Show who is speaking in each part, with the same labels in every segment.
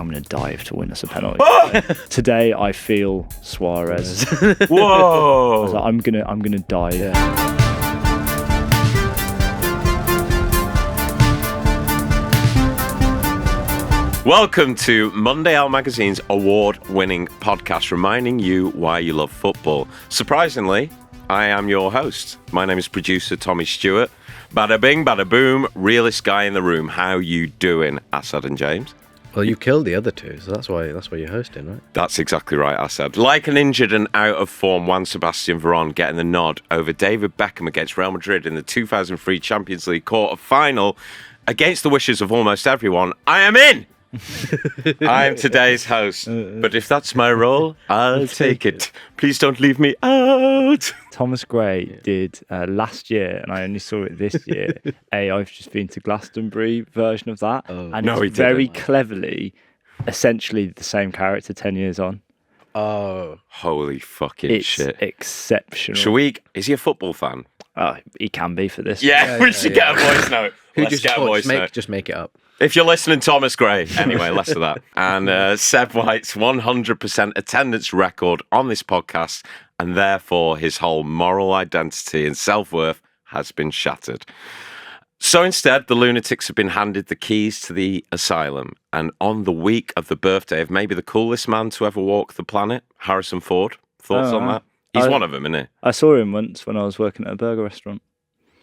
Speaker 1: I'm going to dive to win us a penalty. Today, I feel Suárez.
Speaker 2: Whoa!
Speaker 1: I'm gonna dive.
Speaker 3: Yeah.
Speaker 2: Welcome to Mundial Magazine's award-winning podcast, reminding you why you love football. Surprisingly, I am your host. My name is producer Tommy Stewart. Bada bing, bada boom, realest guy in the room. How you doing, Asad and James?
Speaker 3: Well, you killed the other two, so that's why you're hosting, right?
Speaker 2: That's exactly right, Asad. Like an injured and out of form Juan Sebastián Verón getting the nod over David Beckham against Real Madrid in the 2003 Champions League quarter-final, against the wishes of almost everyone, I am in! I am today's host, but if that's my role, I'll take it. Please don't leave me out.
Speaker 1: Thomas Gray did last year, and I only saw it this year. I've just been to Glastonbury version of that, and
Speaker 2: No,
Speaker 1: it's very cleverly, essentially the same character 10 years on.
Speaker 3: Oh,
Speaker 2: Holy fucking
Speaker 1: It's
Speaker 2: shit.
Speaker 1: exceptional.
Speaker 2: Is he a football fan?
Speaker 1: He can be for this.
Speaker 2: We should get a voice note. Let's get a voice note.
Speaker 3: Just make it up.
Speaker 2: If you're listening, Thomas Gray. Anyway, less of that. And Seb White's 100% attendance record on this podcast, and therefore his whole moral identity and self-worth has been shattered. So instead, the lunatics have been handed the keys to the asylum. And on the week of the birthday of maybe the coolest man to ever walk the planet, Harrison Ford. Thoughts on that? He's one of them, isn't he?
Speaker 1: I saw him once when I was working at a burger restaurant.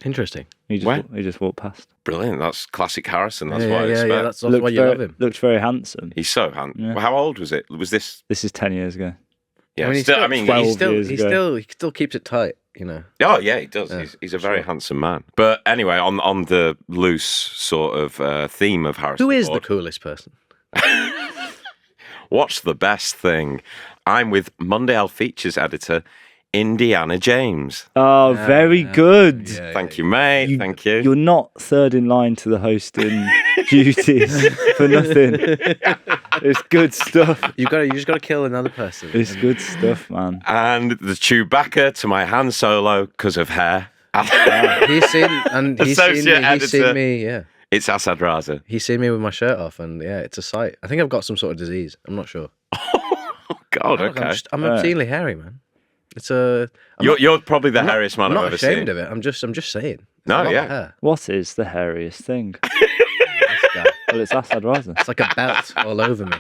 Speaker 3: Interesting.
Speaker 1: He just walked past.
Speaker 2: Brilliant. That's classic Harrison. That's what I
Speaker 3: Yeah,
Speaker 2: expect.
Speaker 3: that's why you love him.
Speaker 1: Looked very handsome.
Speaker 2: He's so handsome.
Speaker 1: Yeah.
Speaker 2: Well, how old was it? Was this?
Speaker 1: This is 10 years ago.
Speaker 2: Yeah,
Speaker 3: he still keeps it tight, you know.
Speaker 2: Oh yeah, he does.
Speaker 3: Yeah,
Speaker 2: he's a very handsome man. But anyway, on the loose sort of theme of Harrison
Speaker 3: Who is
Speaker 2: Ford,
Speaker 3: the coolest person?
Speaker 2: what's the best thing? I'm with Mundial features editor Indiana James.
Speaker 1: Oh, very good.
Speaker 2: Thank you, mate. Thank you.
Speaker 1: You're not third in line to the hosting duties for nothing. It's good stuff.
Speaker 3: You just got to kill another person.
Speaker 1: It's good stuff, man.
Speaker 2: And the Chewbacca to my Han Solo because of hair.
Speaker 3: He's seen me. Yeah,
Speaker 2: It's Asad Raza.
Speaker 3: he's seen me with my shirt off, and yeah, it's a sight. I think I've got some sort of disease. I'm not sure.
Speaker 2: Oh God, okay.
Speaker 3: I'm obscenely hairy, man.
Speaker 2: You're probably the hairiest man
Speaker 3: I'm
Speaker 2: I've
Speaker 3: not
Speaker 2: ever
Speaker 3: ashamed
Speaker 2: seen.
Speaker 3: of it. I'm just saying.
Speaker 2: No,
Speaker 3: A lot of
Speaker 2: yeah.
Speaker 3: hair.
Speaker 1: What is the hairiest thing?
Speaker 3: This guy.
Speaker 1: Well, it's Asad Raza.
Speaker 3: It's like a belt all over me.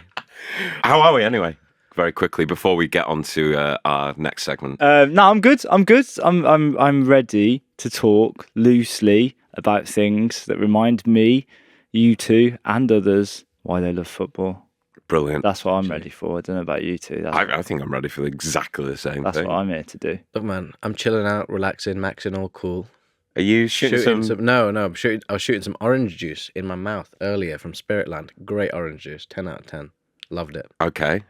Speaker 2: How are we anyway? Very quickly before we get on to our next segment.
Speaker 1: No, I'm good. I'm ready to talk loosely about things that remind me, you two, and others why they love football.
Speaker 2: Brilliant.
Speaker 1: That's what I'm ready for. I don't know about you two.
Speaker 2: I think I'm ready for exactly the same
Speaker 1: That's
Speaker 2: thing.
Speaker 1: what I'm here to do.
Speaker 3: Look, man, I'm chilling out, relaxing, maxing, all cool.
Speaker 2: Are you shooting some...
Speaker 3: No, I was shooting some orange juice in my mouth earlier from Spiritland. Great orange juice, 10 out of 10. Loved it.
Speaker 2: Okay.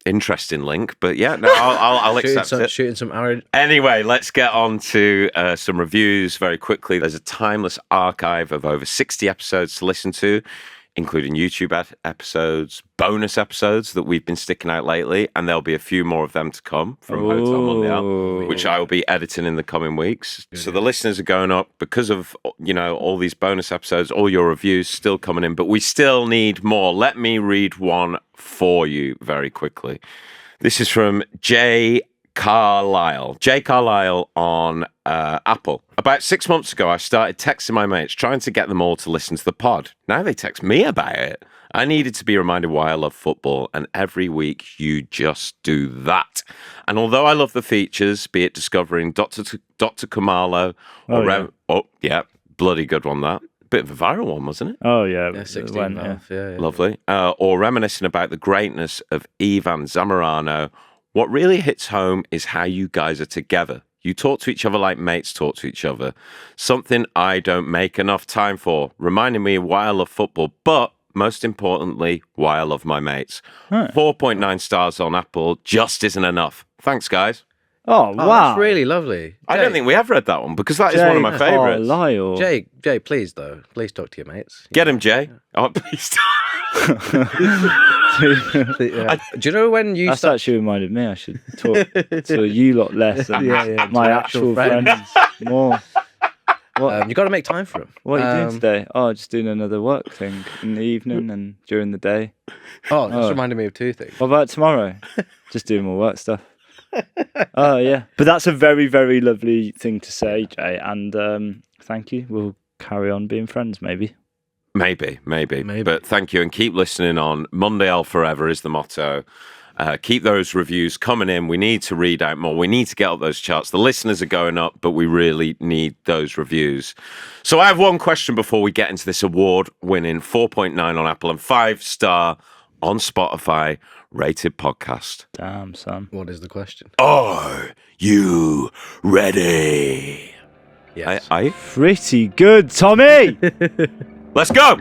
Speaker 2: Interesting link, but yeah, no, I'll accept it.
Speaker 3: Shooting some orange.
Speaker 2: Anyway, let's get on to some reviews very quickly. There's a timeless archive of over 60 episodes to listen to, including YouTube episodes, bonus episodes that we've been sticking out lately, and there'll be a few more of them to come from Hotel Mundial, which I will be editing in the coming weeks. So the listeners are going up because of, all these bonus episodes, all your reviews still coming in, but we still need more. Let me read one for you very quickly. This is from Jay Carlisle. Jay Carlisle on Apple. About 6 months ago, I started texting my mates, trying to get them all to listen to the pod. Now they text me about it. I needed to be reminded why I love football, and every week you just do that. And although I love the features, be it discovering Dr. Kumalo or bloody good one that. Bit of a viral one, wasn't it?
Speaker 1: Oh, yeah.
Speaker 3: Yeah, 16 yeah.
Speaker 2: Lovely. Or reminiscing about the greatness of Ivan Zamorano. What really hits home is how you guys are together. You talk to each other like mates talk to each other. Something I don't make enough time for, reminding me why I love football, but most importantly, why I love my mates. 4.9 stars on Apple just isn't enough. Thanks, guys.
Speaker 1: Oh, wow.
Speaker 3: That's really lovely.
Speaker 2: I don't think we have read that one because that is one of my favourites.
Speaker 3: Jay, please talk to your mates.
Speaker 2: Get him, Jay. Oh, please
Speaker 3: Do you know when you
Speaker 1: That's actually reminded me I should talk to you lot less and my actual friends more. What?
Speaker 3: You got to make time for them.
Speaker 1: What are you doing today? Oh, just doing another work thing in the evening and during the day.
Speaker 3: Oh, that's reminded me of two things.
Speaker 1: What about tomorrow? Just doing more work stuff. Oh, yeah. But that's a very, very lovely thing to say, Jay. And thank you. We'll carry on being friends, maybe.
Speaker 2: Maybe. But thank you, and keep listening on. Mundial forever is the motto. Keep those reviews coming in. We need to read out more. We need to get up those charts. The listeners are going up, but we really need those reviews. So I have one question before we get into this award-winning 4.9 on Apple and 5-star on Spotify rated podcast.
Speaker 1: Damn, son.
Speaker 3: What is the question?
Speaker 2: Are you ready?
Speaker 3: Yes.
Speaker 2: Are you?
Speaker 1: Pretty good, Tommy.
Speaker 2: Let's go.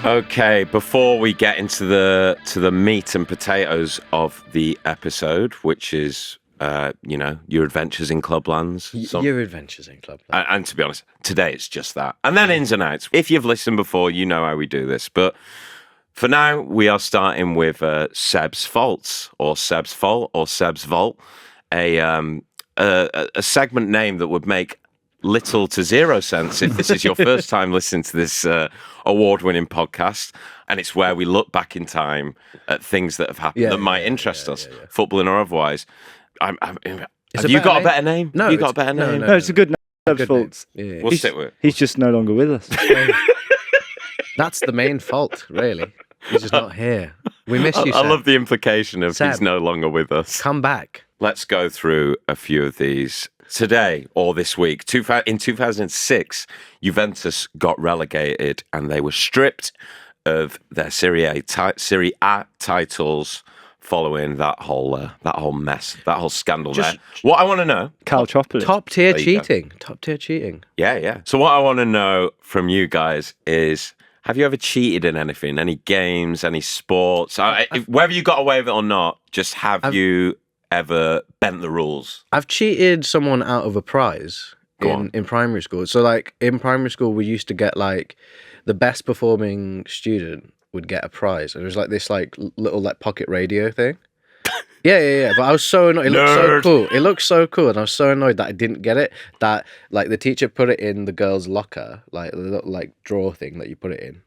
Speaker 2: Okay, before we get into the meat and potatoes of the episode, which is your adventures in clublands.
Speaker 3: Your adventures in clubland.
Speaker 2: And to be honest, today it's just that. And then ins and outs. If you've listened before, you know how we do this. But for now, we are starting with Seb's Faults, or Seb's Fault, or Seb's Vault, a segment name that would make little to zero sense if this is your first time listening to this award-winning podcast, and it's where we look back in time at things that have happened that might interest us, footballing or otherwise. Have you got a better name?
Speaker 3: No,
Speaker 2: you got a better name?
Speaker 1: No, it's a good name. Seb's fault.
Speaker 3: Yeah.
Speaker 2: We'll stick with it.
Speaker 1: He's just no longer with us.
Speaker 3: That's the main fault, really. He's just not here. We miss you,
Speaker 2: I
Speaker 3: Seb.
Speaker 2: love the implication of
Speaker 3: Seb,
Speaker 2: he's no longer with us.
Speaker 3: Come back.
Speaker 2: Let's go through a few of these. Today or this week, in 2006, Juventus got relegated and they were stripped of their Serie A titles following that whole mess, that whole scandal there. What I want to know...
Speaker 1: Calciopoli.
Speaker 3: Top tier
Speaker 2: There you go.
Speaker 3: cheating. Top tier cheating.
Speaker 2: Yeah. So what I want to know from you guys is, have you ever cheated in anything? Any games, any sports? Whether you got away with it or not, just have you ever bent the rules?
Speaker 3: I've cheated someone out of a prize in primary school. So like in primary school, we used to get like the best performing student would get a prize. And it was like this like little like pocket radio thing. Yeah. But I was so annoyed. It looked so cool. It looked so cool. And I was so annoyed that I didn't get it. That like the teacher put it in the girl's locker, like the little like drawer thing that you put it in.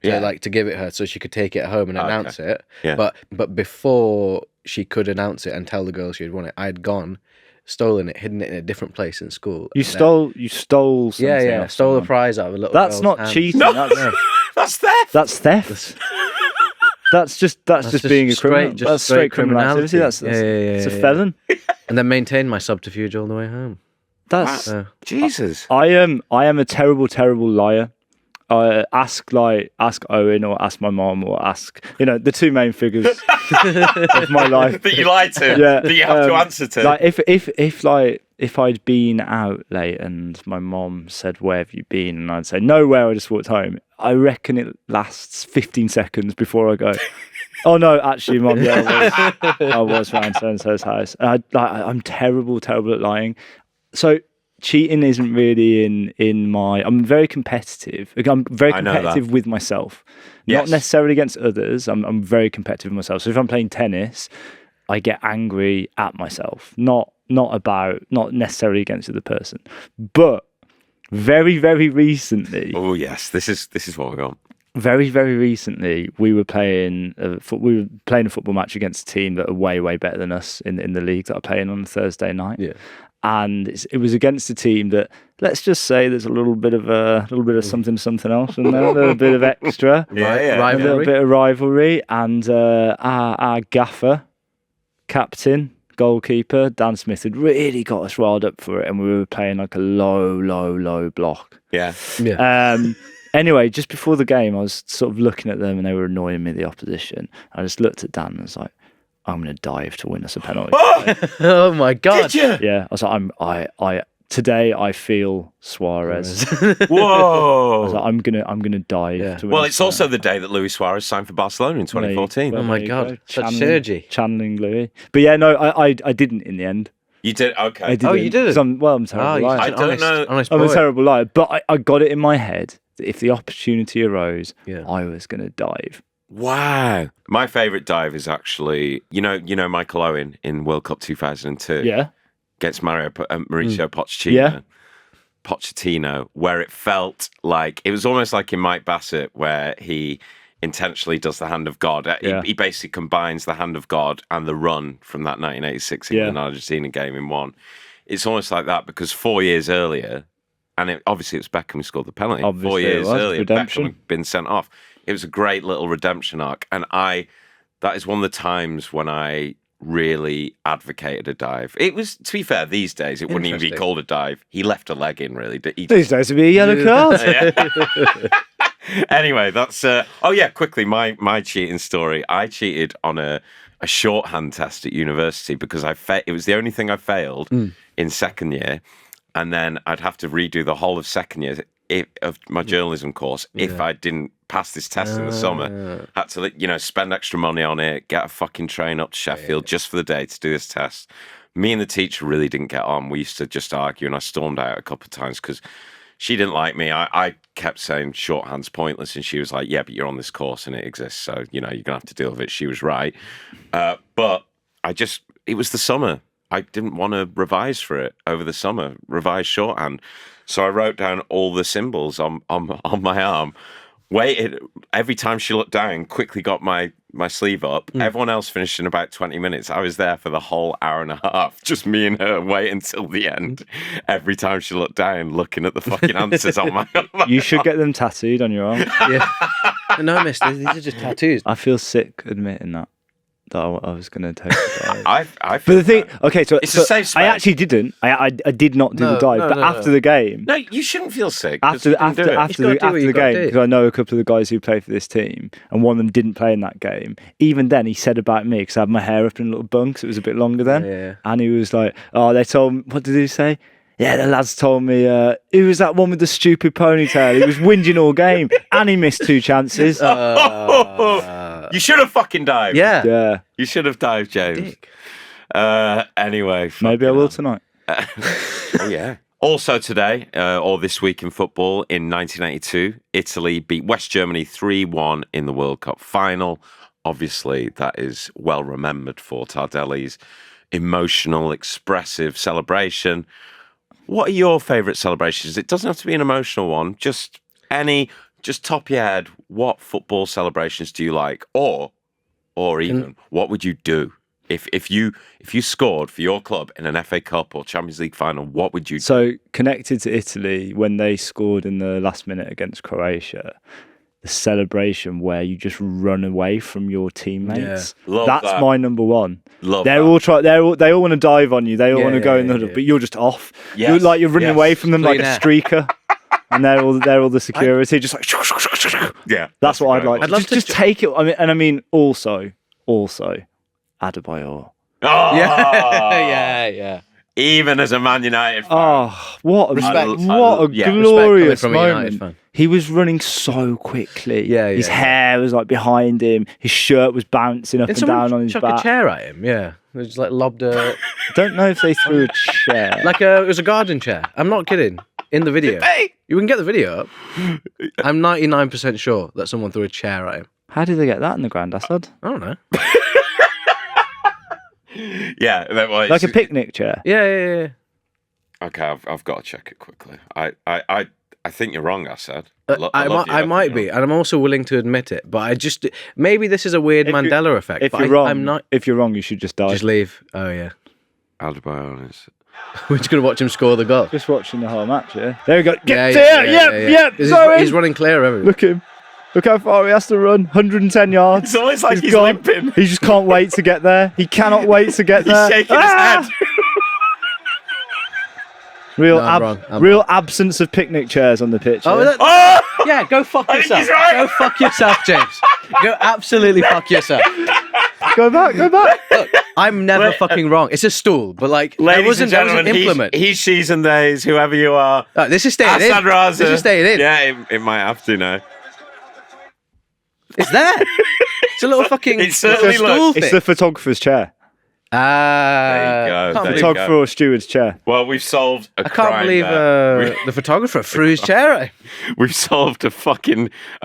Speaker 3: To give it her so she could take it home and announce it. Yeah. But before she could announce it and tell the girl she had won it, I had stolen it, hidden it in a different place in school.
Speaker 1: You stole something.
Speaker 3: Yeah. Stole the prize out of a little
Speaker 1: That's
Speaker 3: girl's
Speaker 1: not
Speaker 3: hand.
Speaker 1: cheating.
Speaker 2: No.
Speaker 1: That's
Speaker 2: theft.
Speaker 1: That's theft. That's just being a criminal. That's straight criminal activity. That's it's a felon.
Speaker 3: And then maintained my subterfuge all the way home.
Speaker 1: That's
Speaker 2: Jesus.
Speaker 1: I am a terrible, terrible liar. Ask Owen or ask my mom or ask the two main figures of my life
Speaker 2: that you lied to.
Speaker 1: Yeah,
Speaker 2: that you have to answer to.
Speaker 1: Like if I'd been out late and my mom said, "Where have you been?" and I'd say, "Nowhere, I just walked home." I reckon it lasts 15 seconds before I go, "Oh no, actually, Mom, yeah, I was around so and so's house." And I'm terrible at lying. So cheating isn't really in my... I'm very competitive. I'm very competitive with myself. Not necessarily against others. I'm very competitive with myself. So if I'm playing tennis, I get angry at myself. Not necessarily against the other person. But very, very recently...
Speaker 2: Oh, yes. This is what we're going.
Speaker 1: Very, very recently, we were playing a football match against a team that are way, way better than us in the league that are playing on a Thursday night.
Speaker 3: Yeah.
Speaker 1: And it was against a team that, let's just say, there's a little bit of something else, and a little bit of extra,
Speaker 3: rivalry.
Speaker 1: A little bit of rivalry, and our gaffer, captain, goalkeeper Dan Smith had really got us riled up for it, and we were playing like a low block.
Speaker 2: Yeah.
Speaker 1: Anyway, just before the game, I was sort of looking at them, and they were annoying me, the opposition. I just looked at Dan and was like, I'm going to dive to win us a penalty.
Speaker 3: Oh my God.
Speaker 2: Did you?
Speaker 1: Yeah. I was like, today I feel Suarez.
Speaker 2: Whoa.
Speaker 1: I was like, I'm gonna dive to win.
Speaker 2: Well, it's also the day that Luis Suarez signed for Barcelona in 2014.
Speaker 3: Oh my God. Such synergy.
Speaker 1: Channeling Louis. But yeah, no, I didn't in the end.
Speaker 2: You did? Okay.
Speaker 1: I didn't.
Speaker 3: Oh, you did?
Speaker 1: I'm a terrible liar.
Speaker 2: I don't know.
Speaker 1: I'm a terrible liar. But I got it in my head that if the opportunity arose, I was going to dive.
Speaker 2: Wow. My favourite dive is actually, you know Michael Owen in World Cup 2002?
Speaker 1: Yeah.
Speaker 2: Against Mauricio Pochettino.
Speaker 1: Yeah.
Speaker 2: Pochettino, where it felt like, it was almost like in Mike Bassett, where he intentionally does the hand of God. He basically combines the hand of God and the run from that 1986 England-Argentina game in one. It's almost like that because 4 years earlier, and obviously it was Beckham who scored the penalty.
Speaker 1: Obviously
Speaker 2: 4 years earlier,
Speaker 1: redemption.
Speaker 2: Beckham had been sent off. It was a great little redemption arc. And that is one of the times when I really advocated a dive. It was, to be fair, these days, it wouldn't even be called a dive. He left a leg in, really.
Speaker 1: These days it'd be a yellow card.
Speaker 2: Anyway, that's... quickly, my cheating story. I cheated on a shorthand test at university because it was the only thing I failed in second year. And then I'd have to redo the whole of second year of my journalism course if I didn't pass this test in the summer. Had to, spend extra money on it, get a fucking train up to Sheffield just for the day to do this test. Me and the teacher really didn't get on. We used to just argue, and I stormed out a couple of times because she didn't like me. I kept saying shorthand's pointless, and she was like, yeah, but you're on this course and it exists, so, you're going to have to deal with it. She was right. But it was the summer. I didn't want to revise for it over the summer, revise shorthand. So I wrote down all the symbols on my arm, waited every time she looked down, quickly got my sleeve up. Everyone else finished in about 20 minutes. I was there for the whole hour and a half, just me and her waiting until the end. Every time she looked down, looking at the fucking answers on my
Speaker 1: You should get them tattooed on your arm.
Speaker 3: Yeah. No, mister, these are just tattoos.
Speaker 1: I feel sick admitting that I was going to take the dive.
Speaker 2: But
Speaker 1: the thing, okay, so,
Speaker 2: it's a safe space.
Speaker 1: I actually didn't. I did not do the dive, but after the game,
Speaker 2: no, you shouldn't feel sick.
Speaker 1: After the game, because I know a couple of the guys who play for this team, and one of them didn't play in that game. Even then, he said about me because I had my hair up in a little bun because it was a bit longer then, and he was like, "Oh, they told me." What did he say? Yeah, the lads told me, who was that one with the stupid ponytail? He was whinging all game, and he missed 2 chances.
Speaker 2: You should have fucking dived.
Speaker 1: Yeah.
Speaker 2: You should have dived, James. Anyway.
Speaker 1: Maybe I will tonight.
Speaker 2: Oh, yeah. Also today, or this week in football, in 1982, Italy beat West Germany 3-1 in the World Cup final. Obviously, that is well remembered for Tardelli's emotional, expressive celebration. What are your favourite celebrations? It doesn't have to be an emotional one. Just top your head. What football celebrations do you like? Or even, what would you do? If you scored for your club in an FA Cup or Champions League final, what would you do?
Speaker 1: So, connected to Italy, when they scored in the last minute against Croatia, the celebration where you just run away from your teammates.
Speaker 2: Yeah.
Speaker 1: That's my number one.
Speaker 2: They
Speaker 1: all want to dive on you. They all want to go in the huddle, but you're just off.
Speaker 2: Yes.
Speaker 1: You're running away from them like a streaker. And they're all the security, just like That's what I'd like.
Speaker 3: I'd love to
Speaker 1: just take it. I mean, also, Adebayor.
Speaker 2: Oh,
Speaker 3: yeah.
Speaker 2: Even as a Man United fan.
Speaker 1: Oh, what a glorious moment. He was running so quickly. His hair was like behind him. His shirt was bouncing up and down on his back.
Speaker 3: A chair at him, yeah. It was like lobbed a...
Speaker 1: I don't know if they threw a chair.
Speaker 3: It was a garden chair. I'm not kidding. In the video. You can get the video up. I'm 99% sure that someone threw a chair at him.
Speaker 1: How did they get that in the ground, Asad?
Speaker 3: I don't know.
Speaker 2: Yeah.
Speaker 1: Like a picnic chair?
Speaker 3: Yeah.
Speaker 2: Okay, I've got to check it quickly. I think you're wrong, Asad.
Speaker 3: I might be, and I'm also willing to admit it. But maybe this is a weird Mandela effect.
Speaker 1: If you're wrong, I'm not. If you're wrong, you should just die.
Speaker 3: Just leave. Oh yeah.
Speaker 2: Adebayor is.
Speaker 3: We're just gonna watch him score the goal.
Speaker 1: Just watching the whole match. Yeah. There we go. Get
Speaker 3: there.
Speaker 1: Sorry.
Speaker 3: He's running clear of everything.
Speaker 1: Look at him. Look how far he has to run. 110 yards.
Speaker 2: It's almost like he's limping.
Speaker 1: He just can't wait to get there. He cannot wait to get there.
Speaker 2: He's shaking his head.
Speaker 1: Real absence of picnic chairs on the pitch.
Speaker 3: Yeah, go fuck yourself.
Speaker 2: Right.
Speaker 3: Go fuck yourself, James. Go absolutely fuck yourself.
Speaker 1: Go back.
Speaker 3: Look, I'm never fucking wrong. It's a stool, but there wasn't an implement.
Speaker 2: He's, she's, and theys, whoever you are.
Speaker 3: This is staying in.
Speaker 2: Raza.
Speaker 3: This is staying in.
Speaker 2: Yeah, it might have to now.
Speaker 3: It's there. It's a little fucking
Speaker 2: It certainly
Speaker 3: stool thing.
Speaker 1: It's the photographer's chair.
Speaker 2: There you go. There you
Speaker 1: Photographer
Speaker 2: go.
Speaker 1: or steward's chair?
Speaker 2: Well, we've solved a
Speaker 3: I
Speaker 2: crime
Speaker 3: can't believe
Speaker 2: there.
Speaker 3: the photographer threw his chair at him.
Speaker 2: We've solved a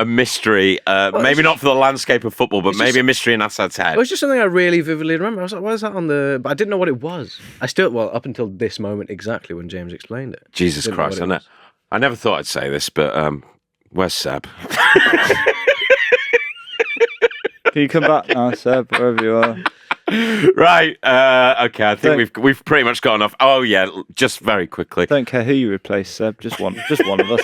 Speaker 2: mystery. Maybe not for the landscape of football, but maybe a mystery in Asad's head.
Speaker 3: It was just something I really vividly remember. I was like, "What is that on the?" But I didn't know what it was. Up until this moment exactly when James explained it.
Speaker 2: Jesus Christ! I never thought I'd say this, but where's Seb?
Speaker 1: Can you come back now, Seb, wherever you are?
Speaker 2: Right. Okay. I think we've pretty much got enough. Oh yeah. Just very quickly.
Speaker 1: Don't care who you replace, Seb. Just one of us.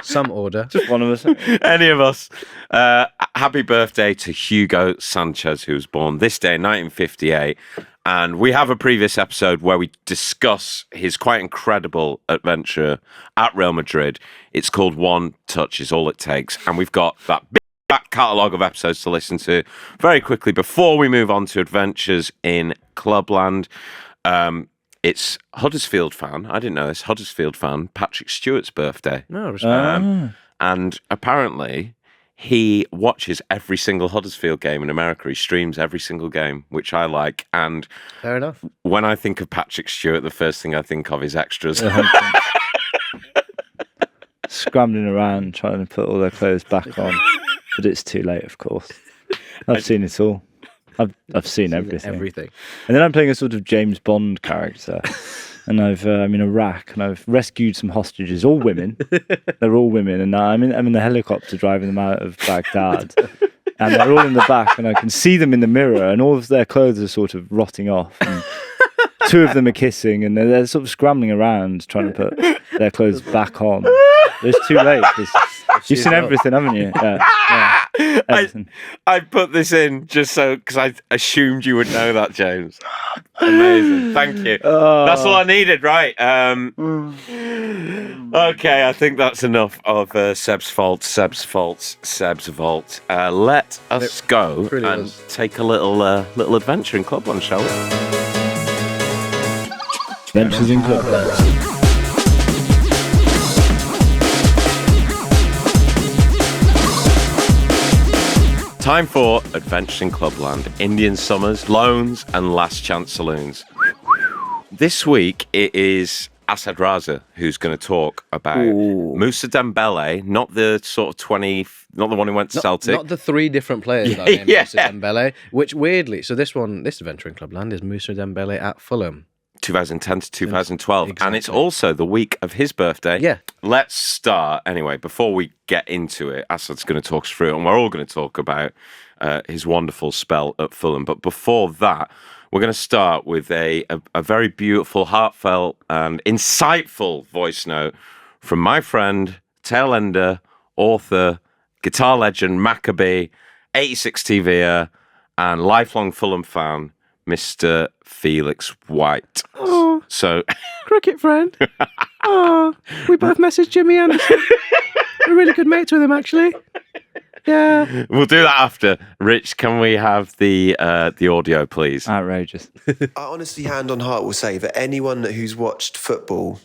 Speaker 3: Some order.
Speaker 1: Just one of us.
Speaker 2: Any of us. Happy birthday to Hugo Sánchez, who was born this day in 1958. And we have a previous episode where we discuss his quite incredible adventure at Real Madrid. It's called One Touch is All It Takes. And we've got that big back catalogue of episodes to listen to. Very quickly, before we move on to adventures in Clubland, it's Huddersfield fan. I didn't know this. Huddersfield fan Patrick Stewart's birthday.
Speaker 3: No, respect.
Speaker 2: And apparently he watches every single Huddersfield game in America. He streams every single game, which I like. And
Speaker 3: Fair enough.
Speaker 2: when I think of Patrick Stewart, the first thing I think of is extras.
Speaker 1: Scrambling around trying to put all their clothes back on, but it's too late, of course. I've seen it all. I've seen everything. And then I'm playing a sort of James Bond character, and I'm in Iraq, and I've rescued some hostages, all women. They're all women, and I'm in the helicopter driving them out of Baghdad, and they're all in the back, and I can see them in the mirror, and all of their clothes are sort of rotting off. And two of them are kissing, and they're sort of scrambling around trying to put their clothes back on. But it's too late. You've seen everything, haven't you? Yeah. Everything.
Speaker 2: I put this in just so because I assumed you would know that, James. Amazing, thank you. That's all I needed, right? Okay, I think that's enough of Seb's vault. Let us go and take a little adventure in Clubland, shall we?
Speaker 1: Adventures in Clubland.
Speaker 2: Time for Adventures in Clubland, Indian Summers, Loans and Last Chance Saloons. This week it is Asad Raza who's going to talk about Mousa Dembélé, not the sort of not the one who went to Celtic.
Speaker 3: Not the three different players that named Mousa Dembélé, which weirdly, so this Adventure in Clubland is Mousa Dembélé at Fulham.
Speaker 2: 2010 to 2012. Exactly. And it's also the week of his birthday.
Speaker 3: Yeah.
Speaker 2: Let's start, anyway, before we get into it, Asad's going to talk us through it, and we're all going to talk about his wonderful spell at Fulham. But before that, we're going to start with a very beautiful, heartfelt and insightful voice note from my friend, tailender, author, guitar legend, Maccabee, 86 TVer, and lifelong Fulham fan, Mr. Felix White.
Speaker 3: Oh,
Speaker 2: so
Speaker 3: cricket friend. Oh, we both messaged Jimmy Anderson. We're really good mates with him, actually. Yeah.
Speaker 2: We'll do that after. Rich, can we have the audio, please?
Speaker 1: Outrageous.
Speaker 4: I honestly, hand on heart, will say that anyone who's watched football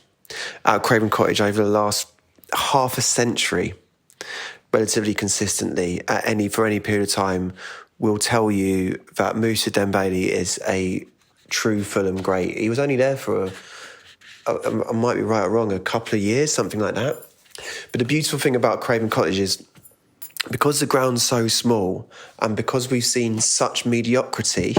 Speaker 4: at Craven Cottage over the last half a century, relatively consistently, for any period of time, will tell you that Mousa Dembélé is a true Fulham great. He was only there for, I might be right or wrong, a couple of years, something like that. But the beautiful thing about Craven Cottage is, because the ground's so small and because we've seen such mediocrity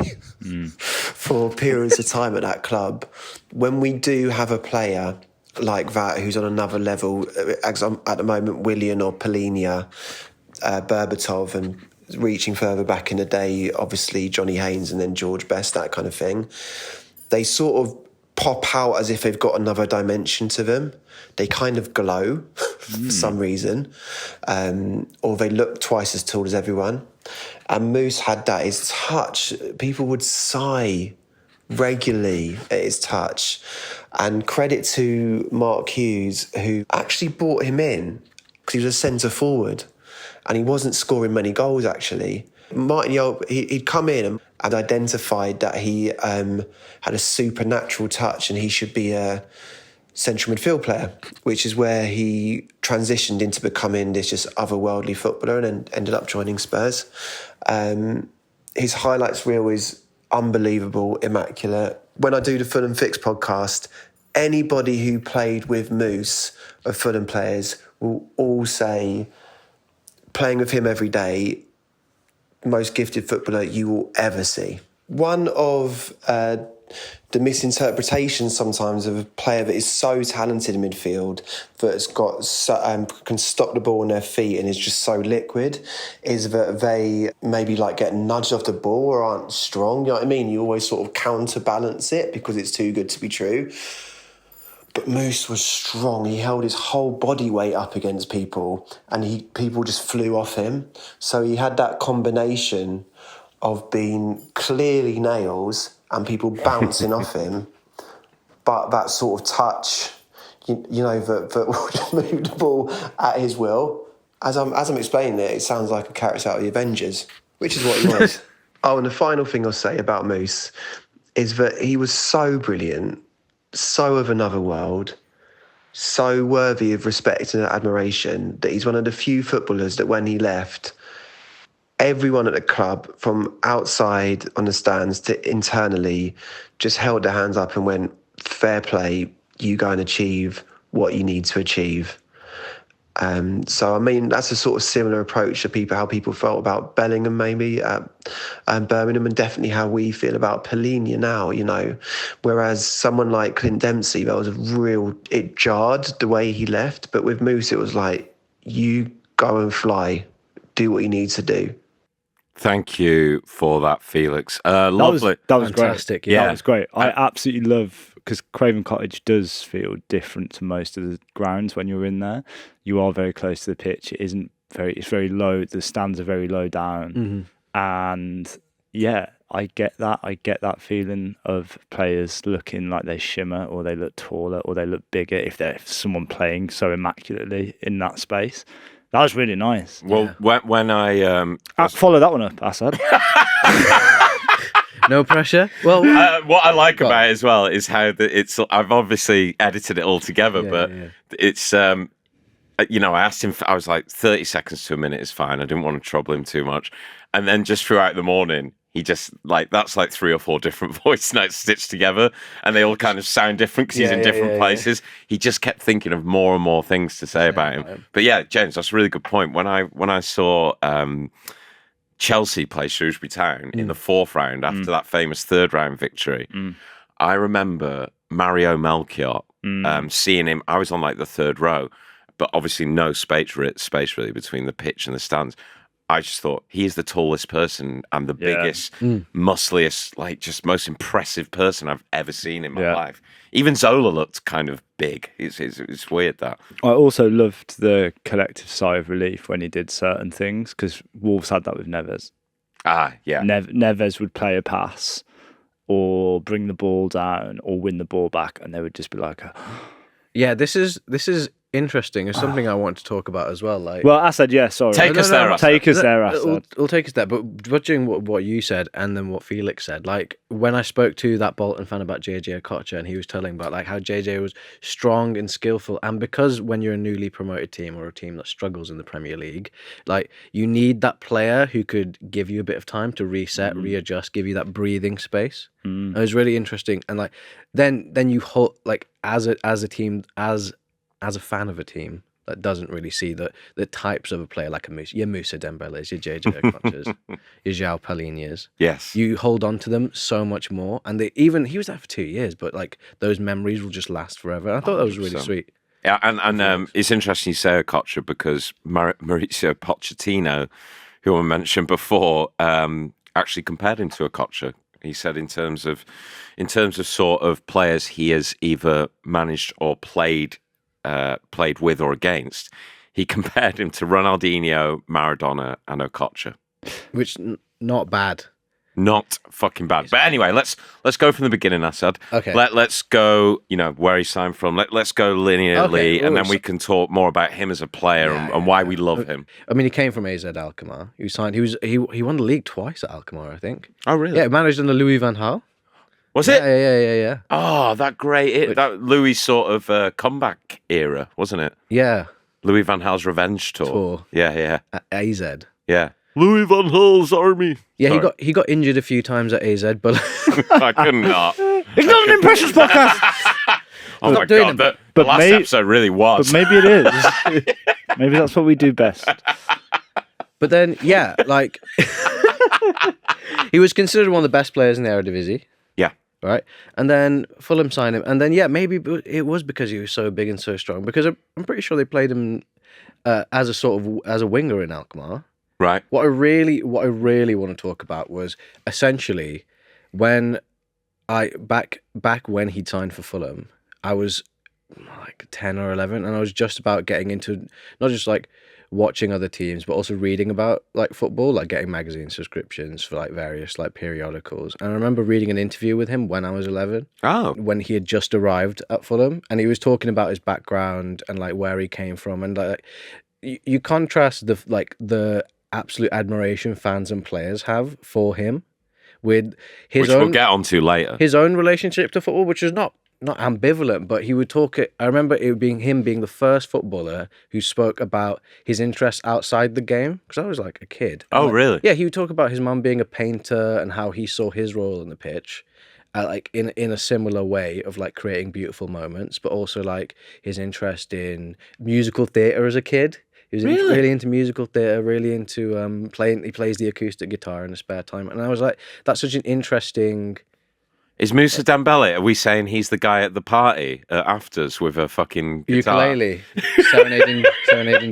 Speaker 4: for periods of time at that club, when we do have a player like that who's on another level, at the moment, Willian or Polinia, Berbatov, and reaching further back in the day, obviously Johnny Haynes and then George Best, that kind of thing, they sort of pop out as if they've got another dimension to them. They kind of glow for some reason, or they look twice as tall as everyone. And Moose had that. His touch, people would sigh regularly at his touch. And credit to Mark Hughes, who actually brought him in because he was a centre forward. And he wasn't scoring many goals, actually. Martin Yolp, he'd come in and identified that he had a supernatural touch and he should be a central midfield player, which is where he transitioned into becoming this just otherworldly footballer and then ended up joining Spurs. his highlights reel is unbelievable, immaculate. When I do the Fulham Fix podcast, anybody who played with Moose of Fulham players will all say playing with him every day, most gifted footballer you will ever see. One of the misinterpretations sometimes of a player that is so talented in midfield that's got can stop the ball on their feet and is just so liquid is that they maybe like get nudged off the ball or aren't strong. You know what I mean? You always sort of counterbalance it because it's too good to be true. But Moose was strong. He held his whole body weight up against people and people just flew off him. So he had that combination of being clearly nails and people bouncing off him, but that sort of touch, that would just move the ball at his will. As I'm explaining it sounds like a character out of the Avengers, which is what he was. Oh, and the final thing I'll say about Moose is that he was so brilliant, so of another world, so worthy of respect and admiration that he's one of the few footballers that when he left, everyone at the club, from outside on the stands to internally, just held their hands up and went, fair play, you go and achieve what you need to achieve. So, I mean, that's a sort of similar approach to how people felt about Bellingham maybe at Birmingham, and definitely how we feel about Polinia now, Whereas someone like Clint Dempsey, it jarred the way he left, but with Moose, it was like, you go and fly, do what you need to do.
Speaker 2: Thank you for that, Felix. Lovely.
Speaker 1: That was
Speaker 3: fantastic.
Speaker 1: Great. Yeah, that was great. I absolutely love, because Craven Cottage does feel different to most of the grounds when you're in there. You are very close to the pitch. It's very low. The stands are very low down. Mm-hmm. And yeah, I get that. I get that feeling of players looking like they shimmer or they look taller or they look bigger if someone playing so immaculately in that space. That was really nice.
Speaker 2: Well, when I
Speaker 1: follow that one up, Asad.
Speaker 3: No pressure. Well,
Speaker 2: what I like about it as well is how I've obviously edited it all together, but it's I asked him. I was like 30 seconds to a minute is fine. I didn't want to trouble him too much, and then just throughout the morning, he just that's like 3 or 4 different voice notes stitched together, and they all kind of sound different because he's in different places. He just kept thinking of more and more things to say about him. But yeah, James, that's a really good point. When I saw Chelsea play Shrewsbury Town in the 4th round after that famous 3rd round victory, I remember Mario Melchiot seeing him. I was on like the 3rd row, but obviously no space really between the pitch and the stands. I just thought he is the tallest person and the biggest, muscliest, like just most impressive person I've ever seen in my life. Even Zola looked kind of big. It's weird that.
Speaker 1: I also loved the collective sigh of relief when he did certain things, because Wolves had that with Neves.
Speaker 2: Ah, yeah.
Speaker 1: Neves would play a pass or bring the ball down or win the ball back, and they would just be like,
Speaker 3: yeah, this is interesting. It's something I want to talk about as well.
Speaker 1: Asad, sorry.
Speaker 2: Take us there, Asad.
Speaker 3: We'll take us there. But judging what you said and then what Felix said, like when I spoke to that Bolton fan about Jay Okocha, and he was telling about like how JJ was strong and skillful, and because when you're a newly promoted team or a team that struggles in the Premier League, like you need that player who could give you a bit of time to reset, readjust, give you that breathing space. It was really interesting, and like then you hold like as a team as a fan of a team that doesn't really see the types of a player like your Mousa Dembélés, your JJ Okochas, your João Palhinhas.
Speaker 2: Yes.
Speaker 3: You hold on to them so much more. And he was there for 2 years, but like those memories will just last forever. I thought that was really sweet.
Speaker 2: Yeah, and it's interesting you say Okocha because Mauricio Pochettino, who I mentioned before, actually compared him to Okocha. He said in terms of sort of players he has either managed or played with or against, he compared him to Ronaldinho, Maradona, and Okocha.
Speaker 3: Which not bad.
Speaker 2: Not fucking bad. But anyway, let's go from the beginning, Asad.
Speaker 3: Okay.
Speaker 2: Let's go, where he signed from. Let's go linearly, and then we can talk more about him as a player and why we love him.
Speaker 3: I mean, he came from AZ Alkmaar. He won the league twice at Alkmaar, I think.
Speaker 2: Oh, really?
Speaker 3: Yeah, managed under Louis van Gaal.
Speaker 2: Was it?
Speaker 3: Yeah.
Speaker 2: Oh, that that Louis sort of comeback era, wasn't it?
Speaker 3: Yeah.
Speaker 2: Louis van Gaal's revenge tour. Yeah.
Speaker 3: At AZ.
Speaker 2: Yeah. Louis van Gaal's army.
Speaker 3: Yeah,
Speaker 2: Sorry.
Speaker 3: he got injured a few times at AZ, but
Speaker 2: I couldn't not.
Speaker 1: It's not an impressions podcast.
Speaker 2: Oh my
Speaker 3: doing
Speaker 2: god,
Speaker 3: it.
Speaker 2: the last episode really was.
Speaker 1: But maybe it is. Maybe that's what we do best.
Speaker 3: but then yeah, like he was considered one of the best players in the Eredivisie.
Speaker 2: Yeah.
Speaker 3: Right, and then Fulham signed him, and then yeah, maybe it was because he was so big and so strong. Because I'm pretty sure they played him as a winger in Alkmaar.
Speaker 2: Right.
Speaker 3: What I really want to talk about was essentially when back when he signed for Fulham, I was like 10 or 11, and I was just about getting into not just like watching other teams, but also reading about like football, like getting magazine subscriptions for like various like periodicals. And I remember reading an interview with him when I was 11.
Speaker 2: Oh.
Speaker 3: When he had just arrived at Fulham, and he was talking about his background and like where he came from, and like you contrast the absolute admiration fans and players have for him with his
Speaker 2: Which
Speaker 3: own,
Speaker 2: we'll get onto later.
Speaker 3: his own relationship to football, which was not ambivalent, but he would talk it. I remember it being him being the first footballer who spoke about his interests outside the game, because I was like a kid.
Speaker 2: Oh,
Speaker 3: like,
Speaker 2: really?
Speaker 3: Yeah, he would talk about his mum being a painter and how he saw his role on the pitch, like in a similar way of like creating beautiful moments, but also like his interest in musical theatre as a kid. He was really into musical theatre, really into playing. He plays the acoustic guitar in his spare time, and I was like, that's such an interesting.
Speaker 2: Is Mousa Dembélé, are we saying he's the guy at the party at afters with a fucking guitar?
Speaker 3: Ukulele, serenading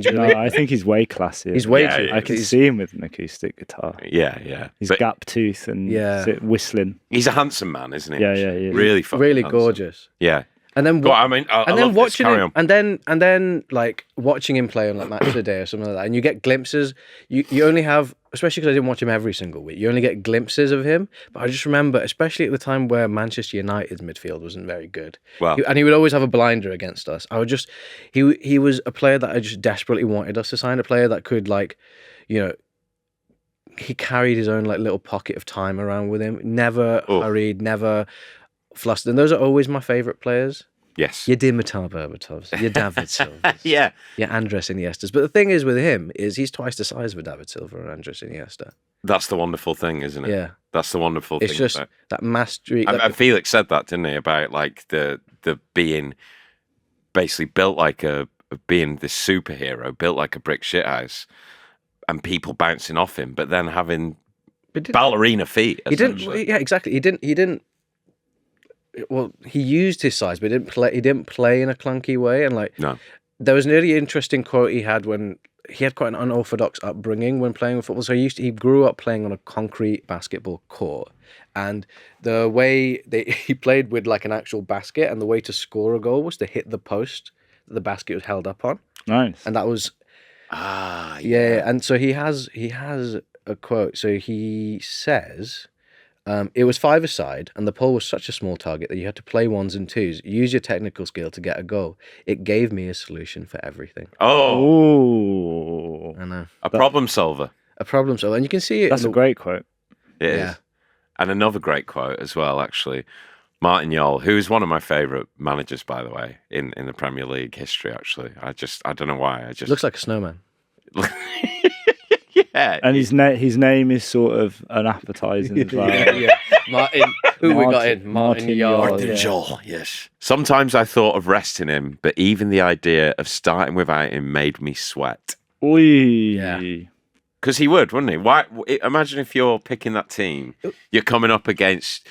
Speaker 1: No,
Speaker 3: Julie.
Speaker 1: I think he's way classier.
Speaker 3: He's way
Speaker 2: Yeah,
Speaker 3: too.
Speaker 2: yeah.
Speaker 1: I can see him with an acoustic guitar.
Speaker 2: Yeah.
Speaker 1: He's
Speaker 2: But
Speaker 1: gap tooth and
Speaker 3: Yeah.
Speaker 1: whistling.
Speaker 2: he's a handsome man, isn't he?
Speaker 1: Yeah, yeah, yeah.
Speaker 2: Really fucking
Speaker 3: really
Speaker 2: handsome.
Speaker 3: gorgeous.
Speaker 2: Yeah.
Speaker 3: And then
Speaker 2: Go on, I mean, I
Speaker 3: and then
Speaker 2: love this.
Speaker 3: watching
Speaker 2: Carry
Speaker 3: him,
Speaker 2: on.
Speaker 3: and then like watching him play on like Match of the Day or something like that, and you get glimpses. You only have, especially because I didn't watch him every single week. You only get glimpses of him. But I just remember, especially at the time where Manchester United's midfield wasn't very good.
Speaker 2: Well,
Speaker 3: And he would always have a blinder against us. He was a player that I just desperately wanted us to sign. A player that could like, he carried his own like little pocket of time around with him. Never hurried, never flustered. And those are always my favourite players.
Speaker 2: yes.
Speaker 3: Your Dimitar Berbatovs, your David Silvas,
Speaker 2: Yeah.
Speaker 3: your Andres Iniestas. But the thing is with him is he's twice the size of a David Silva and Andres Iniesta.
Speaker 2: That's the wonderful thing, isn't it?
Speaker 3: Yeah.
Speaker 2: That's the wonderful thing.
Speaker 3: It's just
Speaker 2: about-
Speaker 3: that mastery.
Speaker 2: And Felix said that, didn't he? About like the being basically built like being this superhero, built like a brick shithouse, and people bouncing off him, but then having ballerina feet.
Speaker 3: He didn't.
Speaker 2: essentially.
Speaker 3: Yeah, exactly. He didn't. Well, he used his size, but he didn't play in a clunky way. And like,
Speaker 2: No.
Speaker 3: there was an really interesting quote he had when he had quite an unorthodox upbringing when playing with football. So he grew up playing on a concrete basketball court, and the way he played with like an actual basket, and the way to score a goal was to hit the post that the basket was held up on,
Speaker 1: Nice.
Speaker 3: and that was
Speaker 2: Ah,
Speaker 3: yeah. And so he has a quote. So he says. It was five-a-side, and the pole was such a small target that you had to play ones and twos, use your technical skill to get a goal. It gave me a solution for everything.
Speaker 2: Oh,
Speaker 1: Oh,
Speaker 3: I know.
Speaker 2: a problem solver.
Speaker 3: A problem solver. And you can see it.
Speaker 1: that's a great quote.
Speaker 2: It is.
Speaker 3: Yeah.
Speaker 2: And another great quote as well, actually. Martin Jol, who's one of my favourite managers, by the way, in the Premier League history, actually. I don't know why. I just
Speaker 3: Looks like a snowman.
Speaker 2: Yeah.
Speaker 1: And his name is sort of an appetizing as well.
Speaker 3: yeah. Martin. Who we got in? Martin Yard.
Speaker 1: Martin
Speaker 3: Yeah.
Speaker 2: Jol, yes. Sometimes I thought of resting him, but even the idea of starting without him made me sweat.
Speaker 1: Oi.
Speaker 3: Yeah.
Speaker 2: Because he would, wouldn't he? Why? Imagine if you're picking that team, you're coming up against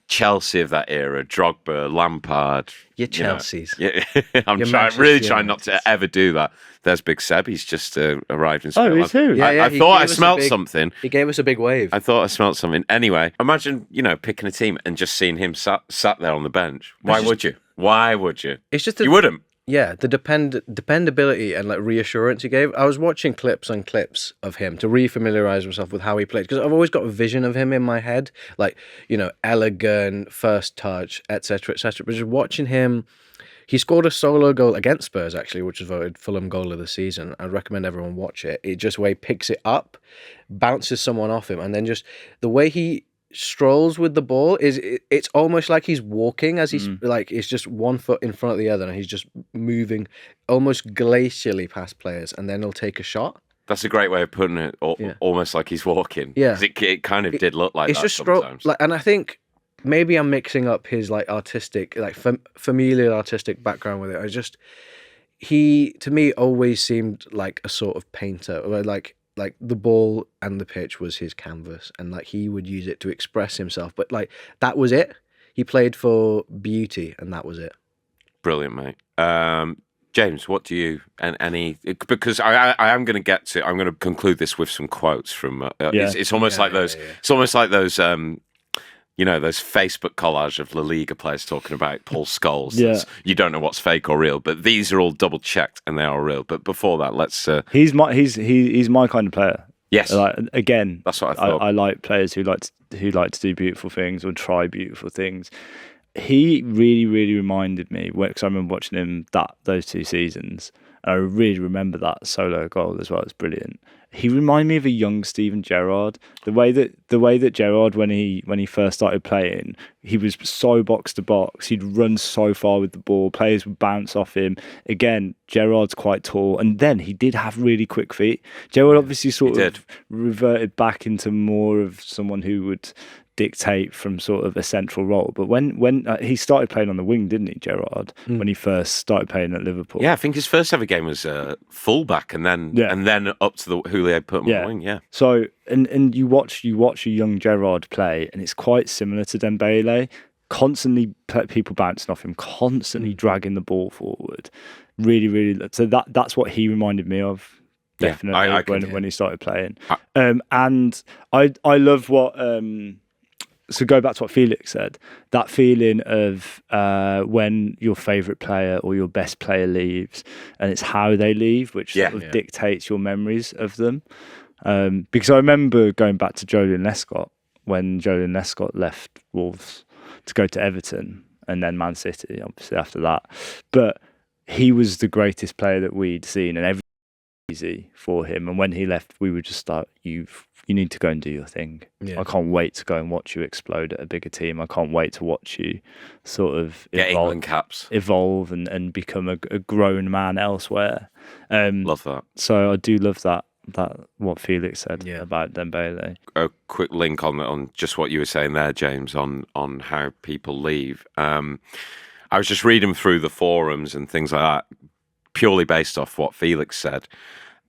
Speaker 2: Chelsea of that era, Drogba, Lampard.
Speaker 3: Your
Speaker 2: you know.
Speaker 3: Chelseas.
Speaker 2: Yeah, I'm
Speaker 3: Your
Speaker 2: really
Speaker 3: Manchester
Speaker 2: trying not to
Speaker 3: Uniteds.
Speaker 2: ever do that. There's Big Seb. He's just arrived in
Speaker 1: Oh,
Speaker 2: Spiritland.
Speaker 1: he's who?
Speaker 3: Yeah,
Speaker 2: I
Speaker 3: he
Speaker 2: thought I
Speaker 3: gave us a
Speaker 2: smelt
Speaker 3: big-
Speaker 2: something.
Speaker 3: He gave us a big wave.
Speaker 2: I thought I smelt something. Anyway, imagine, picking a team and just seeing him sat there on the bench. Why would you? Why would you?
Speaker 3: It's just
Speaker 2: You wouldn't.
Speaker 3: Yeah, the dependability and like reassurance he gave. I was watching clips on clips of him to re-familiarize myself with how he played, because I've always got a vision of him in my head, like elegant, first touch, etc., etc. But just watching him, he scored a solo goal against Spurs actually, which was voted Fulham goal of the season. I'd recommend everyone watch it. It just way picks it up, bounces someone off him, and then just the way he strolls with the ball it's almost like he's walking as he's like it's just one foot in front of the other, and he's just moving almost glacially past players, and then he'll take a shot.
Speaker 2: That's a great way of putting it. Almost like he's walking.
Speaker 3: Yeah,
Speaker 2: 'cause it kind of did look like
Speaker 3: it's
Speaker 2: that
Speaker 3: just
Speaker 2: sometimes.
Speaker 3: and I think maybe I'm mixing up his like artistic, like familial artistic background with it. He to me always seemed like a sort of painter, or like the ball and the pitch was his canvas, and like he would use it to express himself. But like that was it. He played for beauty, and that was it.
Speaker 2: Brilliant, mate. James, what do you because I am going to get to. I'm going to conclude this with some quotes from. It's almost like those. Yeah. It's almost like those. Those Facebook collage of La Liga players talking about Paul Scholes.
Speaker 1: Yeah.
Speaker 2: You don't know what's fake or real, but these are all double checked and they are real. But before that, let's.
Speaker 1: He's my kind of player.
Speaker 2: Yes.
Speaker 1: Again,
Speaker 2: that's what I thought.
Speaker 1: I like players who like to do beautiful things or try beautiful things. He really, really reminded me, because I remember watching him those 2 seasons, and I really remember that solo goal as well. It's brilliant. He reminded me of a young Steven Gerrard. The way that Gerrard, when he first started playing, he was so box to box. He'd run so far with the ball. Players would bounce off him. Again, Gerrard's quite tall, and then he did have really quick feet. Gerrard obviously sort of reverted back into more of someone who would dictate from sort of a central role. But when he started playing on the wing, didn't he, Gerrard? When he first started playing at Liverpool.
Speaker 2: Yeah, I think his first ever game was fullback, and then up to the Houllier put him on the wing. Yeah.
Speaker 1: So and you watch a young Gerrard play, and it's quite similar to Dembele. Constantly people bouncing off him, constantly dragging the ball forward. Really, really. So that's what he reminded me of. Definitely when he started playing. And I love what. So go back to what Felix said, that feeling of when your favourite player or your best player leaves, and it's how they leave, which sort of dictates your memories of them. Because I remember going back to Joleon Lescott, when Joleon Lescott left Wolves to go to Everton and then Man City, obviously after that. But he was the greatest player that we'd seen, and everything was easy for him. And when he left, we were just like, you need to go and do your thing. Yeah. I can't wait to go and watch you explode at a bigger team. I can't wait to watch you sort of evolve and become a grown man elsewhere.
Speaker 2: Love that.
Speaker 1: So I do love that what Felix said about Dembele.
Speaker 2: A quick link on just what you were saying there, James, on how people leave. I was just reading through the forums and things like that, purely based off what Felix said.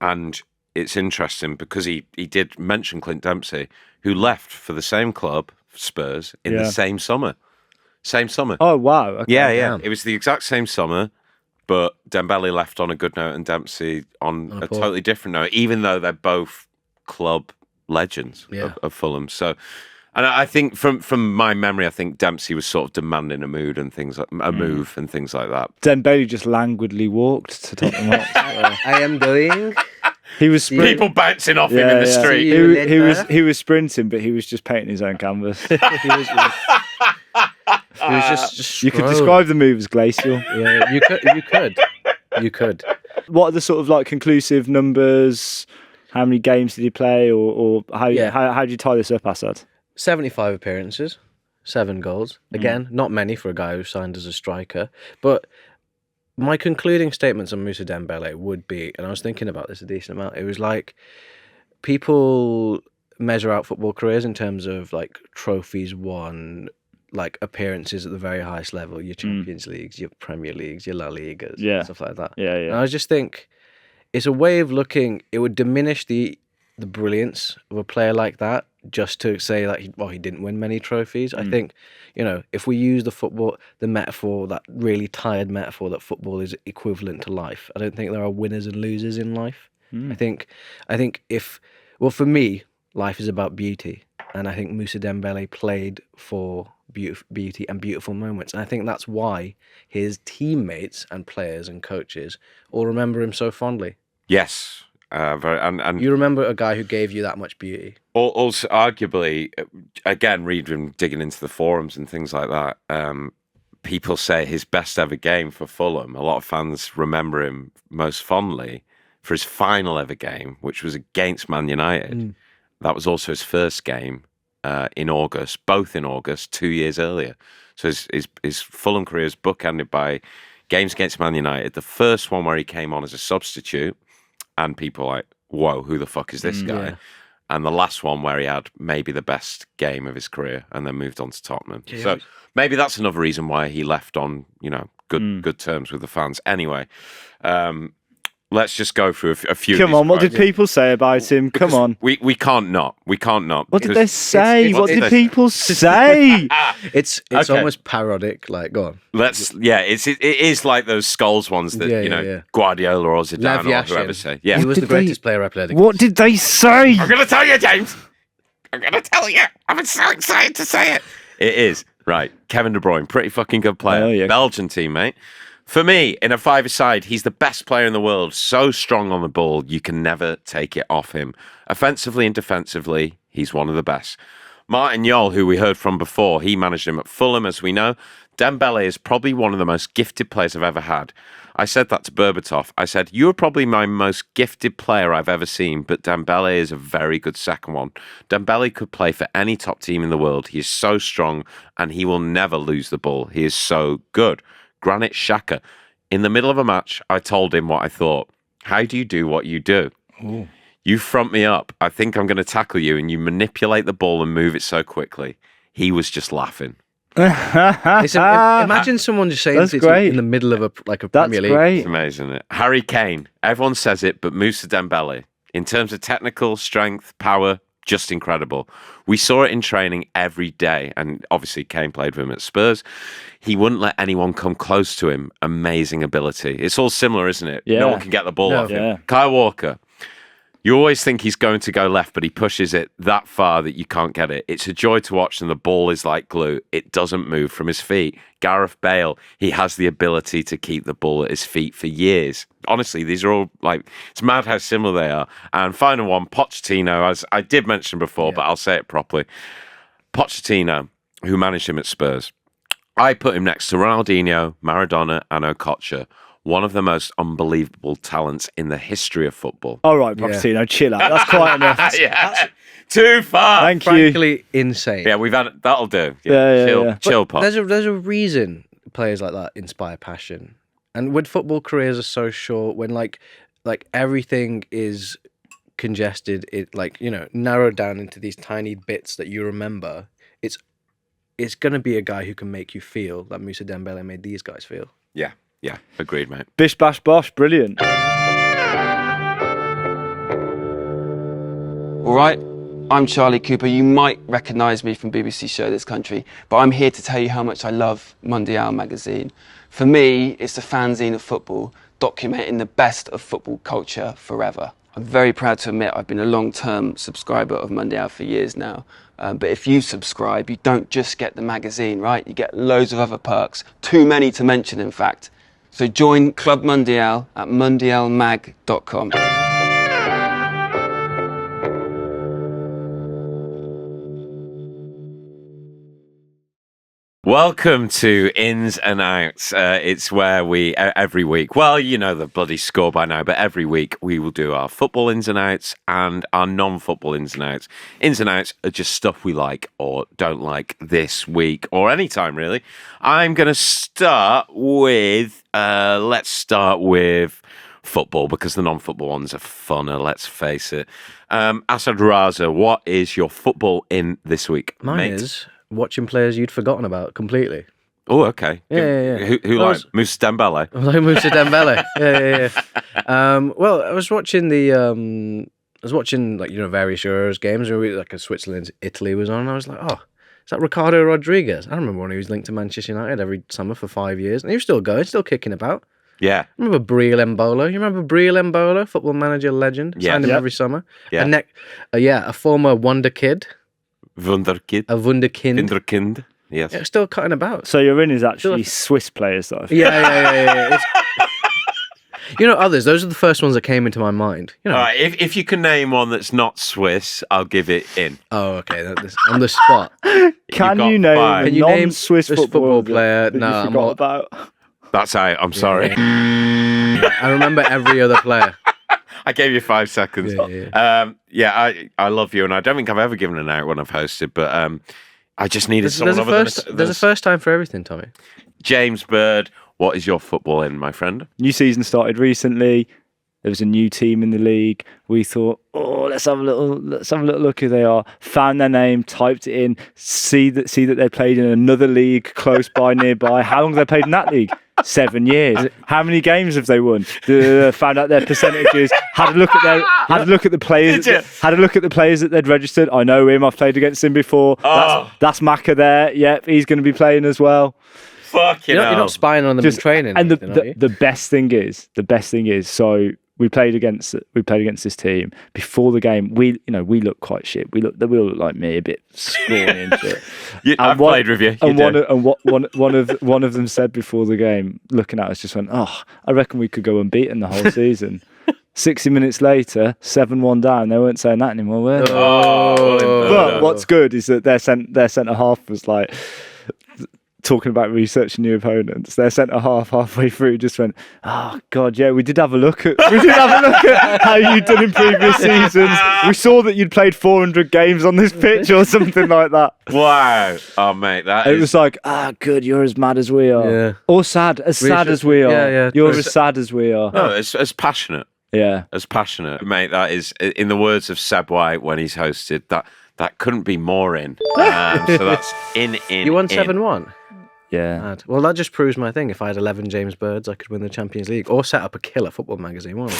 Speaker 2: And it's interesting because he did mention Clint Dempsey, who left for the same club, Spurs, in the same summer. Same summer.
Speaker 1: Oh, wow. Okay.
Speaker 2: Yeah. Damn. It was the exact same summer, but Dembele left on a good note and Dempsey on a totally different note, even though they're both club legends of Fulham. So, and I think from my memory, I think Dempsey was sort of demanding a move and things like that.
Speaker 1: Dembele just languidly walked to Tottenham Hotspur.
Speaker 3: I am going.
Speaker 1: He was
Speaker 2: people bouncing off him in the street.
Speaker 1: He was sprinting, but he was just painting his own canvas.
Speaker 3: He was just
Speaker 1: you could describe the move as glacial.
Speaker 3: Yeah, you could.
Speaker 1: What are the sort of like conclusive numbers? How many games did he play, or how do you tie this up, Asad?
Speaker 3: 75 appearances, 7 goals. Again, not many for a guy who signed as a striker, but my concluding statements on Mousa Dembélé would be, and I was thinking about this a decent amount, it was like people measure out football careers in terms of like trophies won, like appearances at the very highest level, your Champions Leagues, your Premier Leagues, your La Ligas, stuff like that.
Speaker 1: Yeah.
Speaker 3: And I just think it's a way of looking, it would diminish the brilliance of a player like that just to say that he didn't win many trophies. I think, if we use the metaphor, that really tired metaphor that football is equivalent to life, I don't think there are winners and losers in life. I think for me, life is about beauty. And I think Mousa Dembélé played for beauty and beautiful moments. And I think that's why his teammates and players and coaches all remember him so fondly.
Speaker 2: Yes. And
Speaker 3: you remember a guy who gave you that much beauty.
Speaker 2: Also, arguably, again, digging into the forums and things like that, people say his best ever game for Fulham. A lot of fans remember him most fondly for his final ever game, which was against Man United. That was also his first game in August, both in August, 2 years earlier. So his Fulham career is bookended by games against Man United. The first one where he came on as a substitute, and people like, whoa, who the fuck is this guy?
Speaker 3: Yeah.
Speaker 2: And the last one where he had maybe the best game of his career and then moved on to Tottenham.
Speaker 3: Yeah.
Speaker 2: So maybe that's another reason why he left on, good terms with the fans. Anyway, let's just go through a few.
Speaker 1: Come on, what did people say about him? Come on.
Speaker 2: We can't not. We can't not.
Speaker 1: What did they say? What did
Speaker 2: they
Speaker 1: people say?
Speaker 3: It's
Speaker 2: Okay.
Speaker 3: almost parodic. Like, go on.
Speaker 2: It is like those Scholes ones that
Speaker 3: Yeah.
Speaker 2: Guardiola or Zidane
Speaker 3: Lev
Speaker 2: or whoever
Speaker 3: Yashin.
Speaker 2: say. Yeah.
Speaker 3: He was the
Speaker 1: Did they-
Speaker 3: greatest player I played against.
Speaker 1: What did they say?
Speaker 2: I'm gonna tell you, James. I'm gonna tell you. I'm so excited to say it. It is right. Kevin De Bruyne, pretty fucking good player.
Speaker 1: Oh, yeah.
Speaker 2: Belgian teammate. For me, in a five-a-side, he's the best player in the world. So strong on the ball, you can never take it off him. Offensively and defensively, he's one of the best. Martin Jol, who we heard from before, he managed him at Fulham, as we know. Dembélé is probably one of the most gifted players I've ever had. I said that to Berbatov. I said, you're probably my most gifted player I've ever seen, but Dembélé is a very good second one. Dembélé could play for any top team in the world. He is so strong, and he will never lose the ball. He is so good. Granit Xhaka. In the middle of a match, I told him what I thought. How do you do what you do?
Speaker 1: Ooh.
Speaker 2: You front me up. I think I'm going to tackle you, and you manipulate the ball and move it so quickly. He was just laughing.
Speaker 3: Listen, imagine someone just saying
Speaker 1: That's
Speaker 3: this
Speaker 1: great.
Speaker 3: in the middle of a
Speaker 1: That's
Speaker 3: Premier League.
Speaker 1: great.
Speaker 2: It's amazing, isn't it? Harry Kane. Everyone says it, but Mousa Dembélé. In terms of technical strength, power, just incredible. We saw it in training every day, and obviously Kane played with him at Spurs. He wouldn't let anyone come close to him. Amazing ability. It's all similar, isn't it?
Speaker 1: Yeah.
Speaker 2: No one can get the ball
Speaker 3: No.
Speaker 2: off him.
Speaker 1: Yeah.
Speaker 2: Kyle Walker. You always think he's going to go left, but he pushes it that far that you can't get it. It's a joy to watch, and the ball is like glue. It doesn't move from his feet. Gareth Bale, he has the ability to keep the ball at his feet for years. Honestly, these are all it's mad how similar they are. And final one, Pochettino, as I did mention before, but I'll say it properly. Pochettino, who managed him at Spurs. I put him next to Ronaldinho, Maradona, and Okocha. One of the most unbelievable talents in the history of football.
Speaker 1: All right, Pochettino, chill out. That's quite enough.
Speaker 2: Too far.
Speaker 1: Thank you.
Speaker 3: Frankly, insane.
Speaker 2: Yeah, that'll do.
Speaker 1: Yeah.
Speaker 2: Chill, Pop.
Speaker 3: There's a reason players like that inspire passion, and when football careers are so short, when like everything is congested, it narrowed down into these tiny bits that you remember. It's gonna be a guy who can make you feel like Mousa Dembélé made these guys feel.
Speaker 2: Yeah, agreed, mate.
Speaker 1: Bish bash bosh, brilliant.
Speaker 5: All right, I'm Charlie Cooper. You might recognise me from BBC Show This Country, but I'm here to tell you how much I love Mundial magazine. For me, it's the fanzine of football, documenting the best of football culture forever. I'm very proud to admit I've been a long-term subscriber of Mundial for years now. But if you subscribe, you don't just get the magazine, right? You get loads of other perks, too many to mention, in fact. So join Club Mundial at mundialmag.com.
Speaker 2: Welcome to Ins and Outs. It's where we, every week, well, you know the bloody score by now, but every week we will do our football ins and outs and our non-football ins and outs. Ins and outs are just stuff we like or don't like this week or any time, really. I'm going to start with, let's start with football because the non-football ones are funner, let's face it. Asad Raza, what is your football in this week,
Speaker 3: Mine
Speaker 2: mate?
Speaker 3: is watching players you'd forgotten about completely.
Speaker 2: Oh, okay.
Speaker 3: Yeah.
Speaker 2: Who like Mousa Dembélé?
Speaker 3: Like Mousa Dembélé. Yeah. Well, I was watching various Euros games, like a Switzerland, Italy was on. And I was like, oh, is that Ricardo Rodriguez? I remember when he was linked to Manchester United every summer for 5 years, and he was still going, still kicking about.
Speaker 2: Yeah.
Speaker 3: I remember Briel Mbolo. You remember Briel Mbolo, football manager legend?
Speaker 2: Yeah.
Speaker 3: Signed him
Speaker 2: Yep.
Speaker 3: every summer.
Speaker 2: Yeah.
Speaker 3: A former wonder kid.
Speaker 2: Wunderkid.
Speaker 3: A wunderkind.
Speaker 2: Wunderkind. Yes.
Speaker 3: Yeah, still cutting about.
Speaker 1: So your in is actually Swiss players, though.
Speaker 3: Yeah. Others. Those are the first ones that came into my mind.
Speaker 2: All right. If you can name one that's not Swiss, I'll give it in.
Speaker 3: Oh, okay. That's on the spot.
Speaker 1: Can
Speaker 2: got
Speaker 1: you name
Speaker 2: five.
Speaker 1: a
Speaker 3: Can you name
Speaker 1: non-Swiss
Speaker 3: this
Speaker 1: football
Speaker 3: player?
Speaker 1: that
Speaker 3: No,
Speaker 1: you
Speaker 3: I'm
Speaker 1: forgot
Speaker 3: all-
Speaker 1: about?
Speaker 2: That's out. I'm sorry.
Speaker 3: I remember every other player.
Speaker 2: I gave you 5 seconds. I love you, and I don't think I've ever given an out when I've hosted, but I just needed someone other than
Speaker 3: There's a first time for everything, Tommy.
Speaker 2: James Bird. What is your football in, my friend?
Speaker 1: New season started recently. There was a new team in the league. We thought, let's have a little look who they are. Found their name, typed it in, see that they played in another league close by, nearby. How long have they played in that league? 7 years. How many games have they won? Found out their percentages. Had a look at the players. Had a look at the players that they'd registered. I know him. I've played against him before. That's Maka there. Yep, he's going to be playing as well.
Speaker 2: Fucking hell.
Speaker 3: You're not spying on them in training.
Speaker 1: And the best thing is, so we played against this team before the game. We look quite shit. We all look like me, a bit scrawny and shit.
Speaker 2: I've played with you.
Speaker 1: One of them said before the game, looking at us, just went, I reckon we could go unbeaten the whole season. 60 minutes later, 7-1 down. They weren't saying that anymore, were they? But what's good is that their centre half was like, talking about researching new opponents, their centre half halfway through just went, God, yeah, we did have a look at how you'd done in previous seasons. We saw that you'd played 400 games on this pitch or something like that.
Speaker 2: Wow. Oh, mate,
Speaker 1: it was like, good, you're as mad as we are.
Speaker 3: Yeah.
Speaker 1: Or sad as we are.
Speaker 3: Yeah.
Speaker 1: You're as sad as we are.
Speaker 2: No, it's as passionate.
Speaker 1: Yeah.
Speaker 2: As passionate. Mate, that is, in the words of Seb White when he's hosted, that couldn't be more in. So that's in.
Speaker 3: You won 7-1?
Speaker 1: Yeah.
Speaker 3: Mad. Well, that just proves my thing. If I had 11 James Birds, I could win the Champions League or set up a killer football magazine. One of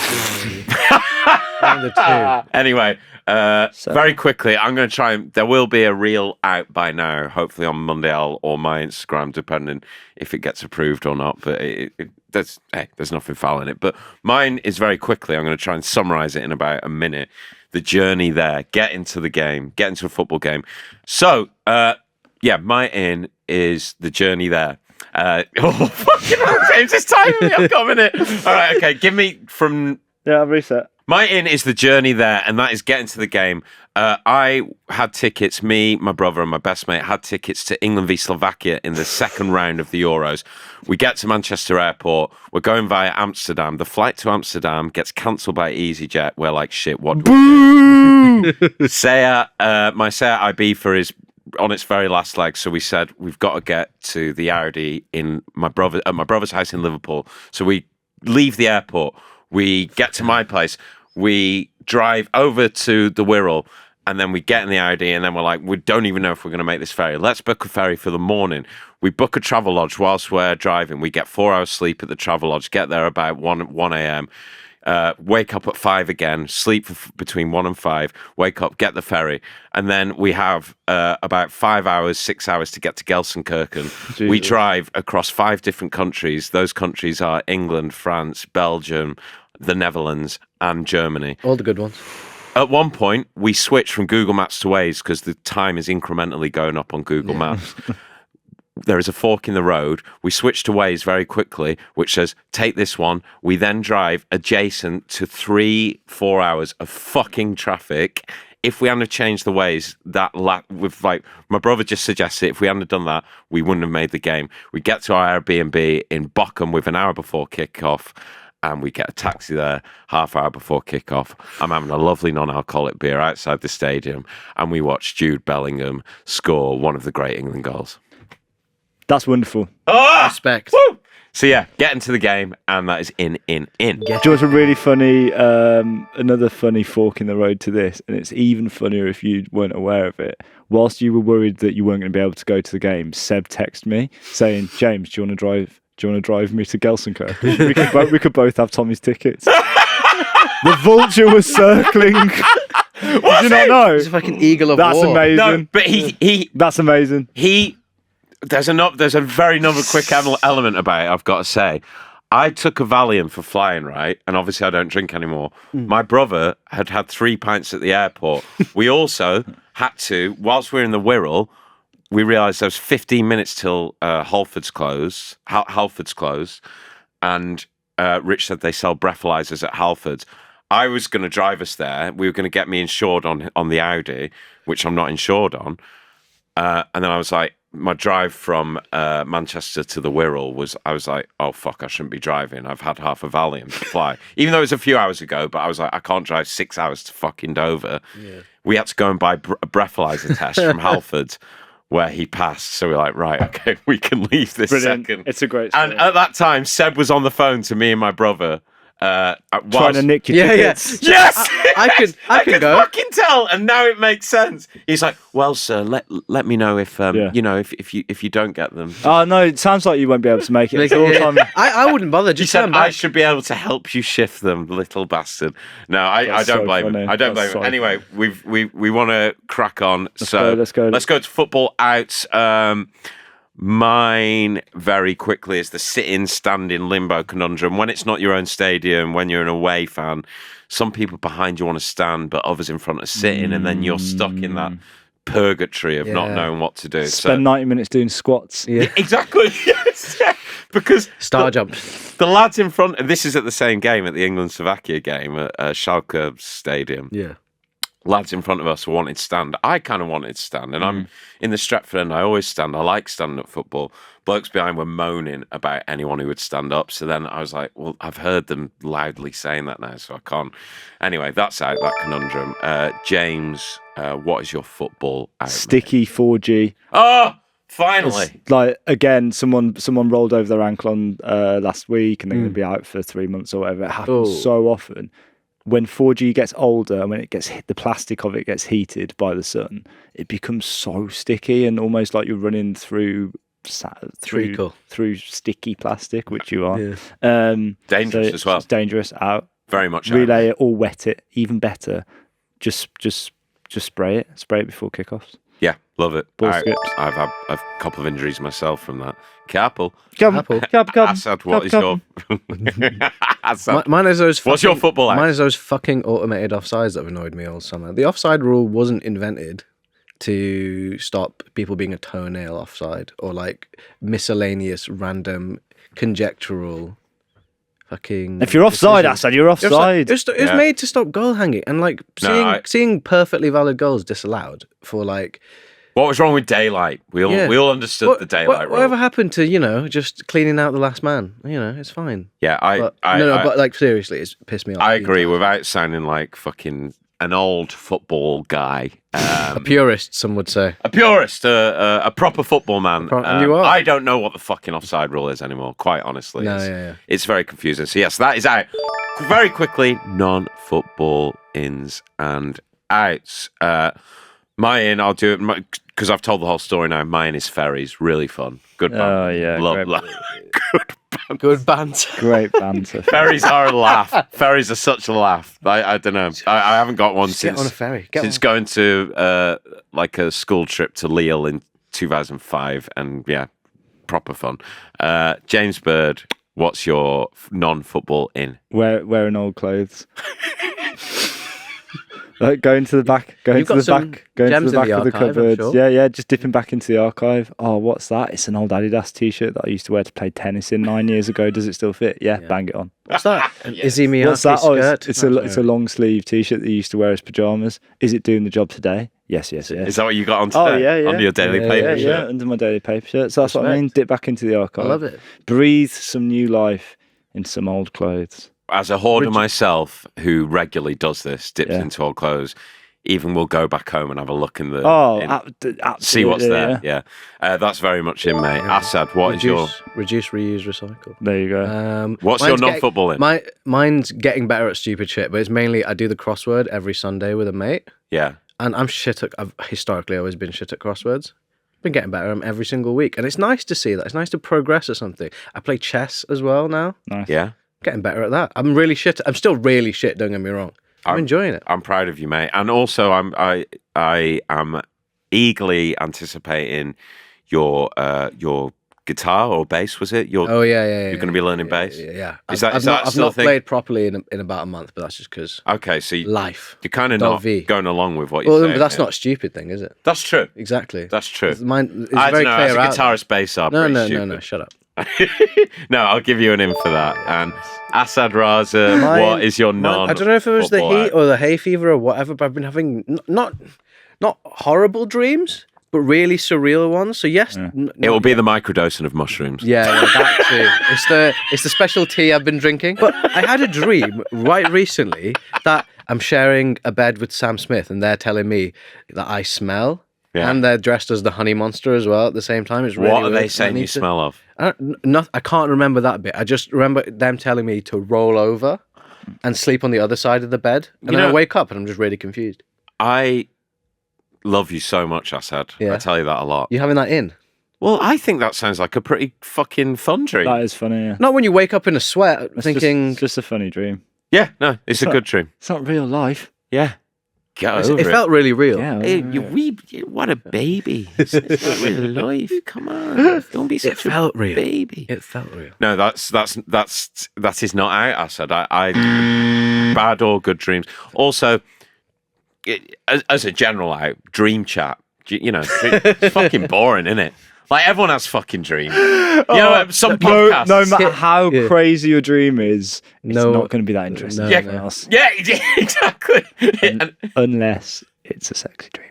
Speaker 3: the two.
Speaker 2: Anyway, very quickly, I'm going to try and... There will be a reel out by now, hopefully on Mundial or my Instagram, depending if it gets approved or not. But there's nothing foul in it. But mine is very quickly. I'm going to try and summarise it in about a minute. The journey there, get into the game, get into a football game. So, my in is the journey there. Fucking hell, James, it's time for me. I've got a minute. All right, okay, give me from...
Speaker 1: Yeah, I'll reset.
Speaker 2: My in is the journey there, and that is getting to the game. I had tickets, me, my brother, and my best mate had tickets to England v Slovakia in the second round of the Euros. We get to Manchester Airport. We're going via Amsterdam. The flight to Amsterdam gets cancelled by EasyJet. We're like, shit, what do we do? My Seat Ibiza is on its very last leg, so we said we've got to get to the Audi at my brother's house in Liverpool. So we leave the airport, we get to my place, we drive over to the Wirral, and then we get in the Audi, and then we're like, we don't even know if we're going to make this ferry. Let's book a ferry for the morning. We book a travel lodge whilst we're driving. We get 4 hours sleep at the travel lodge, get there about 1 a.m. Wake up at 5 again, sleep for between 1 and 5, wake up, get the ferry, and then we have about 5 hours, 6 hours to get to Gelsenkirchen. Jesus. We drive across 5 different countries. Those countries are England, France, Belgium, the Netherlands, and Germany.
Speaker 3: All the good ones.
Speaker 2: At one point, we switch from Google Maps to Waze because the time is incrementally going up on Google Maps. There is a fork in the road. We switch to Waze very quickly, which says, take this one. We then drive adjacent to 3-4 hours of fucking traffic. If we hadn't changed the Waze, with my brother just suggested, if we hadn't done that, we wouldn't have made the game. We get to our Airbnb in Bochum with an hour before kickoff, and we get a taxi there half hour before kickoff. I'm having a lovely non-alcoholic beer outside the stadium, and we watch Jude Bellingham score one of the great England goals.
Speaker 1: That's wonderful.
Speaker 3: Respect.
Speaker 2: Woo! So yeah, get into the game, and that is in.
Speaker 1: Do you know what's a really funny, another funny fork in the road to this, and it's even funnier if you weren't aware of it. Whilst you were worried that you weren't going to be able to go to the game, Seb texted me saying, "James, do you want to drive me to Gelsenkirchen? We could both have Tommy's tickets." The vulture was circling. Did you not know?
Speaker 3: He's a fucking eagle of
Speaker 1: That's
Speaker 3: war.
Speaker 1: amazing.
Speaker 2: No, but he
Speaker 1: That's amazing.
Speaker 2: There's a very another quick element about it, I've got to say. I took a Valium for flying, right? And obviously I don't drink anymore. My brother had 3 pints at the airport. We also had to, whilst we were in the Wirral, we realised there was 15 minutes till Halford's closed. And Rich said they sell breathalyzers at Halford's. I was going to drive us there. We were going to get me insured on the Audi, which I'm not insured on. And then I was like, my drive from Manchester to the Wirral I was like, oh, fuck, I shouldn't be driving. I've had half a Valium to fly. Even though it was a few hours ago, but I was like, I can't drive 6 hours to fucking Dover. Yeah. We had to go and buy a breathalyzer test from Halford, where he passed. So we're like, right, okay, we can leave this
Speaker 1: Brilliant.
Speaker 2: second.
Speaker 1: It's a great story.
Speaker 2: And at that time, Seb was on the phone to me and my brother,
Speaker 1: Trying to nick your tickets.
Speaker 2: Yes,
Speaker 3: I could go.
Speaker 2: Fucking tell, and now it makes sense. He's like, "Well, sir, let me know if if you don't get them."
Speaker 1: Oh no, it sounds like you won't be able to make it. It's all time.
Speaker 3: I wouldn't bother.
Speaker 2: He
Speaker 3: Just
Speaker 2: said,
Speaker 3: turn back.
Speaker 2: "I should be able to help you shift them, little bastard." No, I don't
Speaker 1: so
Speaker 2: blame him.
Speaker 1: funny.
Speaker 2: I don't
Speaker 1: That's
Speaker 2: blame him.
Speaker 1: so
Speaker 2: Anyway, we want to crack on.
Speaker 1: Let's go.
Speaker 2: Let's go to football outs. Mine, very quickly, is the sit-in, stand-in limbo conundrum. When it's not your own stadium, when you're an away fan, some people behind you want to stand, but others in front are sitting, and then you're stuck in that purgatory of not knowing what to do.
Speaker 1: Spend 90 minutes doing squats.
Speaker 2: Yeah, exactly. Yes, yeah. Because
Speaker 3: Star jumps.
Speaker 2: the lads in front, and this is at the same game, at the England-Slovakia game at Schalke Stadium.
Speaker 3: Yeah.
Speaker 2: Lads in front of us wanted to stand. I kind of wanted to stand, and I'm in the Stretford end. I always stand. I like standing at football. Blokes behind were moaning about anyone who would stand up. So then I was like, well, I've heard them loudly saying that now, so I can't. Anyway, that's out, that conundrum. James, what is your football out?
Speaker 1: Sticky 4G.
Speaker 2: Oh, finally.
Speaker 1: It's like, again, someone rolled over their ankle on last week, and they're going to be out for 3 months or whatever. It happens so often. When 4G gets older and when it gets hit, the plastic of it gets heated by the sun, it becomes so sticky and almost like you're running through sticky plastic, which you are.
Speaker 2: Yeah. Dangerous as well. It's
Speaker 1: dangerous. Out.
Speaker 2: Very much.
Speaker 1: Relay it or wet it. Even better. Just spray it. Spray it before kickoffs.
Speaker 2: Yeah, love it.
Speaker 1: Ball skips.
Speaker 2: I've had a couple of injuries myself from that. Careful.
Speaker 1: Asad,
Speaker 2: what is your... Asad,
Speaker 3: Mine is those.
Speaker 2: What's your football act?
Speaker 3: Mine is those fucking automated offsides that have annoyed me all summer. The offside rule wasn't invented to stop people being a toenail offside or like miscellaneous, random, conjectural.
Speaker 1: If you're offside, Asad, you're offside.
Speaker 3: It was made to stop goal hanging and like seeing perfectly valid goals disallowed for like.
Speaker 2: What was wrong with daylight? We all understood the daylight rule.
Speaker 3: Whatever happened to just cleaning out the last man? It's fine.
Speaker 2: Yeah,
Speaker 3: but like seriously, it's pissed me off.
Speaker 2: I agree. Without sounding like fucking an old football guy,
Speaker 3: a purist, some would say.
Speaker 2: A purist, a proper football man.
Speaker 3: And you are.
Speaker 2: I don't know what the fucking offside rule is anymore. Quite honestly, it's very confusing. So yes, that is out. Very quickly, non-football ins and outs. My in, I'll do it because I've told the whole story now. Mine is ferries, really fun. Good banter.
Speaker 1: Oh yeah,
Speaker 3: good banter.
Speaker 1: Great banter.
Speaker 2: Ferries are a laugh. Ferries are such a laugh. I don't know. I haven't got one since.
Speaker 3: Get on a ferry.
Speaker 2: Since going to like a school trip to Lille in 2005, and yeah, proper fun. James Bird, what's your non-football in?
Speaker 1: Wearing old clothes. Like going to the back, going to the back of the cupboard. Sure. Yeah, just dipping back into the archive. Oh, what's that? It's an old Adidas t-shirt that I used to wear to play tennis in 9 years ago. Does it still fit? Yeah. Bang it on.
Speaker 3: What's that? An Izzy Miyake
Speaker 1: What's that?
Speaker 3: skirt?
Speaker 1: It's a long sleeve t-shirt that you used to wear as pajamas. Is it doing the job today? Yes.
Speaker 2: Is that what you got on today?
Speaker 1: Oh, yeah.
Speaker 2: Under your daily paper shirt?
Speaker 1: Yeah, under my daily paper shirt. So that's what I mean. Dip back into the archive.
Speaker 3: I love it.
Speaker 1: Breathe some new life into some old clothes.
Speaker 2: As a hoarder myself, who regularly does this, dips into old clothes, even will go back home and have a look in the see what's there. Yeah. That's very much in, mate. Asad, what is your
Speaker 3: reduce, reuse, recycle?
Speaker 1: There you go.
Speaker 2: What's your non-football in?
Speaker 3: Mine's getting better at stupid shit, but it's mainly I do the crossword every Sunday with a mate.
Speaker 2: Yeah,
Speaker 3: and I'm shit at. I've historically always been shit at crosswords. Been getting better at them every single week, and it's nice to see that. It's nice to progress at something. I play chess as well now.
Speaker 1: Nice.
Speaker 2: Yeah,
Speaker 3: getting better at that. I'm really shit. I'm still really shit. Don't get me wrong. I'm enjoying it.
Speaker 2: I'm proud of you, mate. And also, I am eagerly anticipating your guitar or bass. Was it? You're going to be learning bass.
Speaker 3: Yeah.
Speaker 2: I've not
Speaker 3: played properly in about a month, but that's just because.
Speaker 2: Okay, so
Speaker 3: life.
Speaker 2: You're kind of not going along with what you're saying.
Speaker 3: But that's not a stupid thing, is it?
Speaker 2: That's true.
Speaker 3: Exactly.
Speaker 2: That's true.
Speaker 3: It's very clear.
Speaker 2: As a guitarist, bass are pretty stupid.
Speaker 3: No. Shut up.
Speaker 2: No, I'll give you an in for that. And Asad Raza, what is your non?
Speaker 3: I don't know if it was the heat or the hay fever or whatever, but I've been having not horrible dreams, but really surreal ones. So yes,
Speaker 2: it will be the microdosing of mushrooms.
Speaker 3: Yeah, that too. It's the special tea I've been drinking. But I had a dream right recently that I'm sharing a bed with Sam Smith, and they're telling me that I smell. Yeah. And they're dressed as the honey monster as well at the same time. It's really
Speaker 2: what are they saying you smell of?
Speaker 3: I can't remember that bit. I just remember them telling me to roll over. and sleep on the other side of the bed. And then I wake up and I'm just really confused.
Speaker 2: I love you so much, Asad.
Speaker 3: Yeah.
Speaker 2: I tell you that a lot.
Speaker 3: You having that in?
Speaker 2: Well, I think that sounds like a pretty fucking fun dream.
Speaker 1: That is funny, yeah.
Speaker 3: Not when you wake up in a sweat thinking...
Speaker 1: It's just a funny dream.
Speaker 2: Yeah, no, it's a good dream.
Speaker 1: It's not real life.
Speaker 2: Yeah. Get over
Speaker 3: it felt really real.
Speaker 1: Yeah.
Speaker 2: Hey, what a baby. It's not real life. Come on. Don't be such a baby.
Speaker 3: It felt real.
Speaker 2: No, that is not out, Asad. I bad or good dreams. Also, as a general out, dream chat. It's fucking boring, isn't it? Like, everyone has fucking dreams. Some podcasts.
Speaker 1: No matter how crazy your dream is, it's not going to be that interesting. Else.
Speaker 2: Yeah, exactly.
Speaker 1: Unless it's a sexy dream.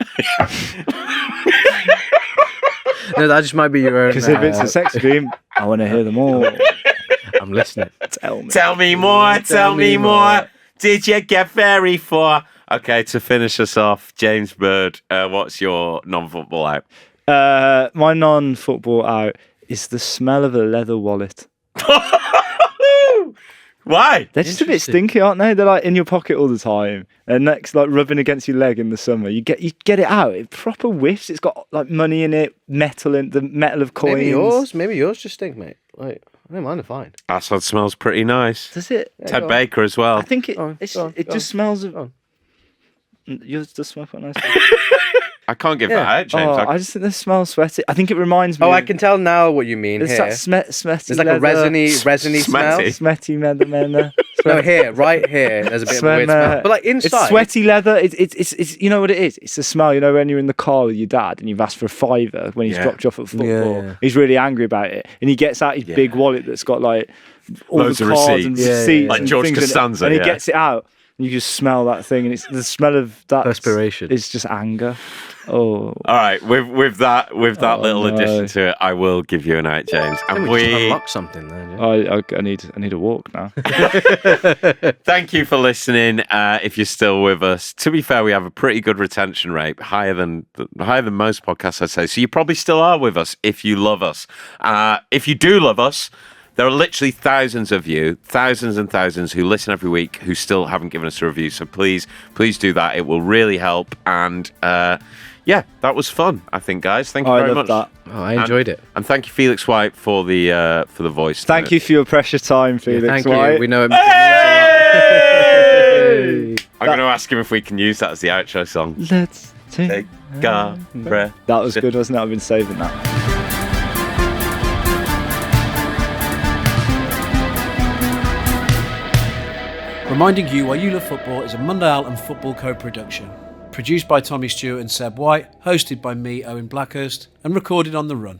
Speaker 3: No, that just might be your own...
Speaker 1: Because if it's a sexy dream, I want to hear them all.
Speaker 3: I'm listening.
Speaker 2: Tell me more. Tell me more. Did you get very far? Okay, to finish us off, James Bird, what's your non-football out?
Speaker 1: My non-football out is the smell of a leather wallet.
Speaker 2: Why?
Speaker 1: They're just a bit stinky, aren't they? They're like in your pocket all the time. They're next, like rubbing against your leg in the summer. You get it out. It proper whiffs. It's got like money in it, metal in the metal of coins.
Speaker 3: Maybe yours just stink, mate. Like, I don't mind if fine.
Speaker 2: Asad smells pretty nice.
Speaker 1: Does it?
Speaker 2: Ted Baker as well.
Speaker 1: I think it just smells of. Yours does smell quite nice.
Speaker 2: I can't give that out, James.
Speaker 1: I just think this smells sweaty. I think it reminds me.
Speaker 3: Oh, I can tell now what you mean.
Speaker 1: It's
Speaker 3: here.
Speaker 1: that smetty.
Speaker 3: There's like a resiny smell.
Speaker 1: Smetty leather.
Speaker 3: No, right here. There's a bit of a weird smell. But like inside,
Speaker 1: it's sweaty leather. It's you know what it is. It's the smell. You know when you're in the car with your dad and you've asked for a £5 when he's dropped you off at football.
Speaker 3: Yeah.
Speaker 1: He's really angry about it, and he gets out his big wallet that's got like all
Speaker 2: loads
Speaker 1: the
Speaker 2: of
Speaker 1: cards and
Speaker 2: receipts.
Speaker 1: receipts,
Speaker 2: Like
Speaker 1: and
Speaker 2: George
Speaker 1: things
Speaker 2: Costanza,
Speaker 1: and he gets it out. And you just smell that thing, and it's the smell of that
Speaker 3: perspiration.
Speaker 1: It's just anger. Oh,
Speaker 2: all right. With that little addition to it, I will give you an out, James. And
Speaker 3: we just unlock something then. Yeah.
Speaker 1: I need a walk now.
Speaker 2: Thank you for listening. If you're still with us, to be fair, we have a pretty good retention rate, higher than most podcasts, I'd say. So you probably still are with us if you love us. If you do love us, there are literally thousands of you, thousands and thousands who listen every week who still haven't given us a review. So please do that. It will really help. And yeah, that was fun, I think, guys. Thank you very much.
Speaker 1: That.
Speaker 3: Oh, I enjoyed it.
Speaker 2: And thank you, Felix White, for the voice.
Speaker 1: Thank you for your precious time, Felix
Speaker 3: Thank
Speaker 1: White.
Speaker 3: you. We know it.
Speaker 2: Hey! I'm going to ask him if we can use that as the outro song.
Speaker 1: Let's
Speaker 2: Take a breath.
Speaker 1: That was good, wasn't it? I've been saving that.
Speaker 6: Reminding You Why You Love Football is a Mundial and Football co-production. Produced by Tommy Stewart and Seb White, hosted by me, Owen Blackhurst, and recorded on the run.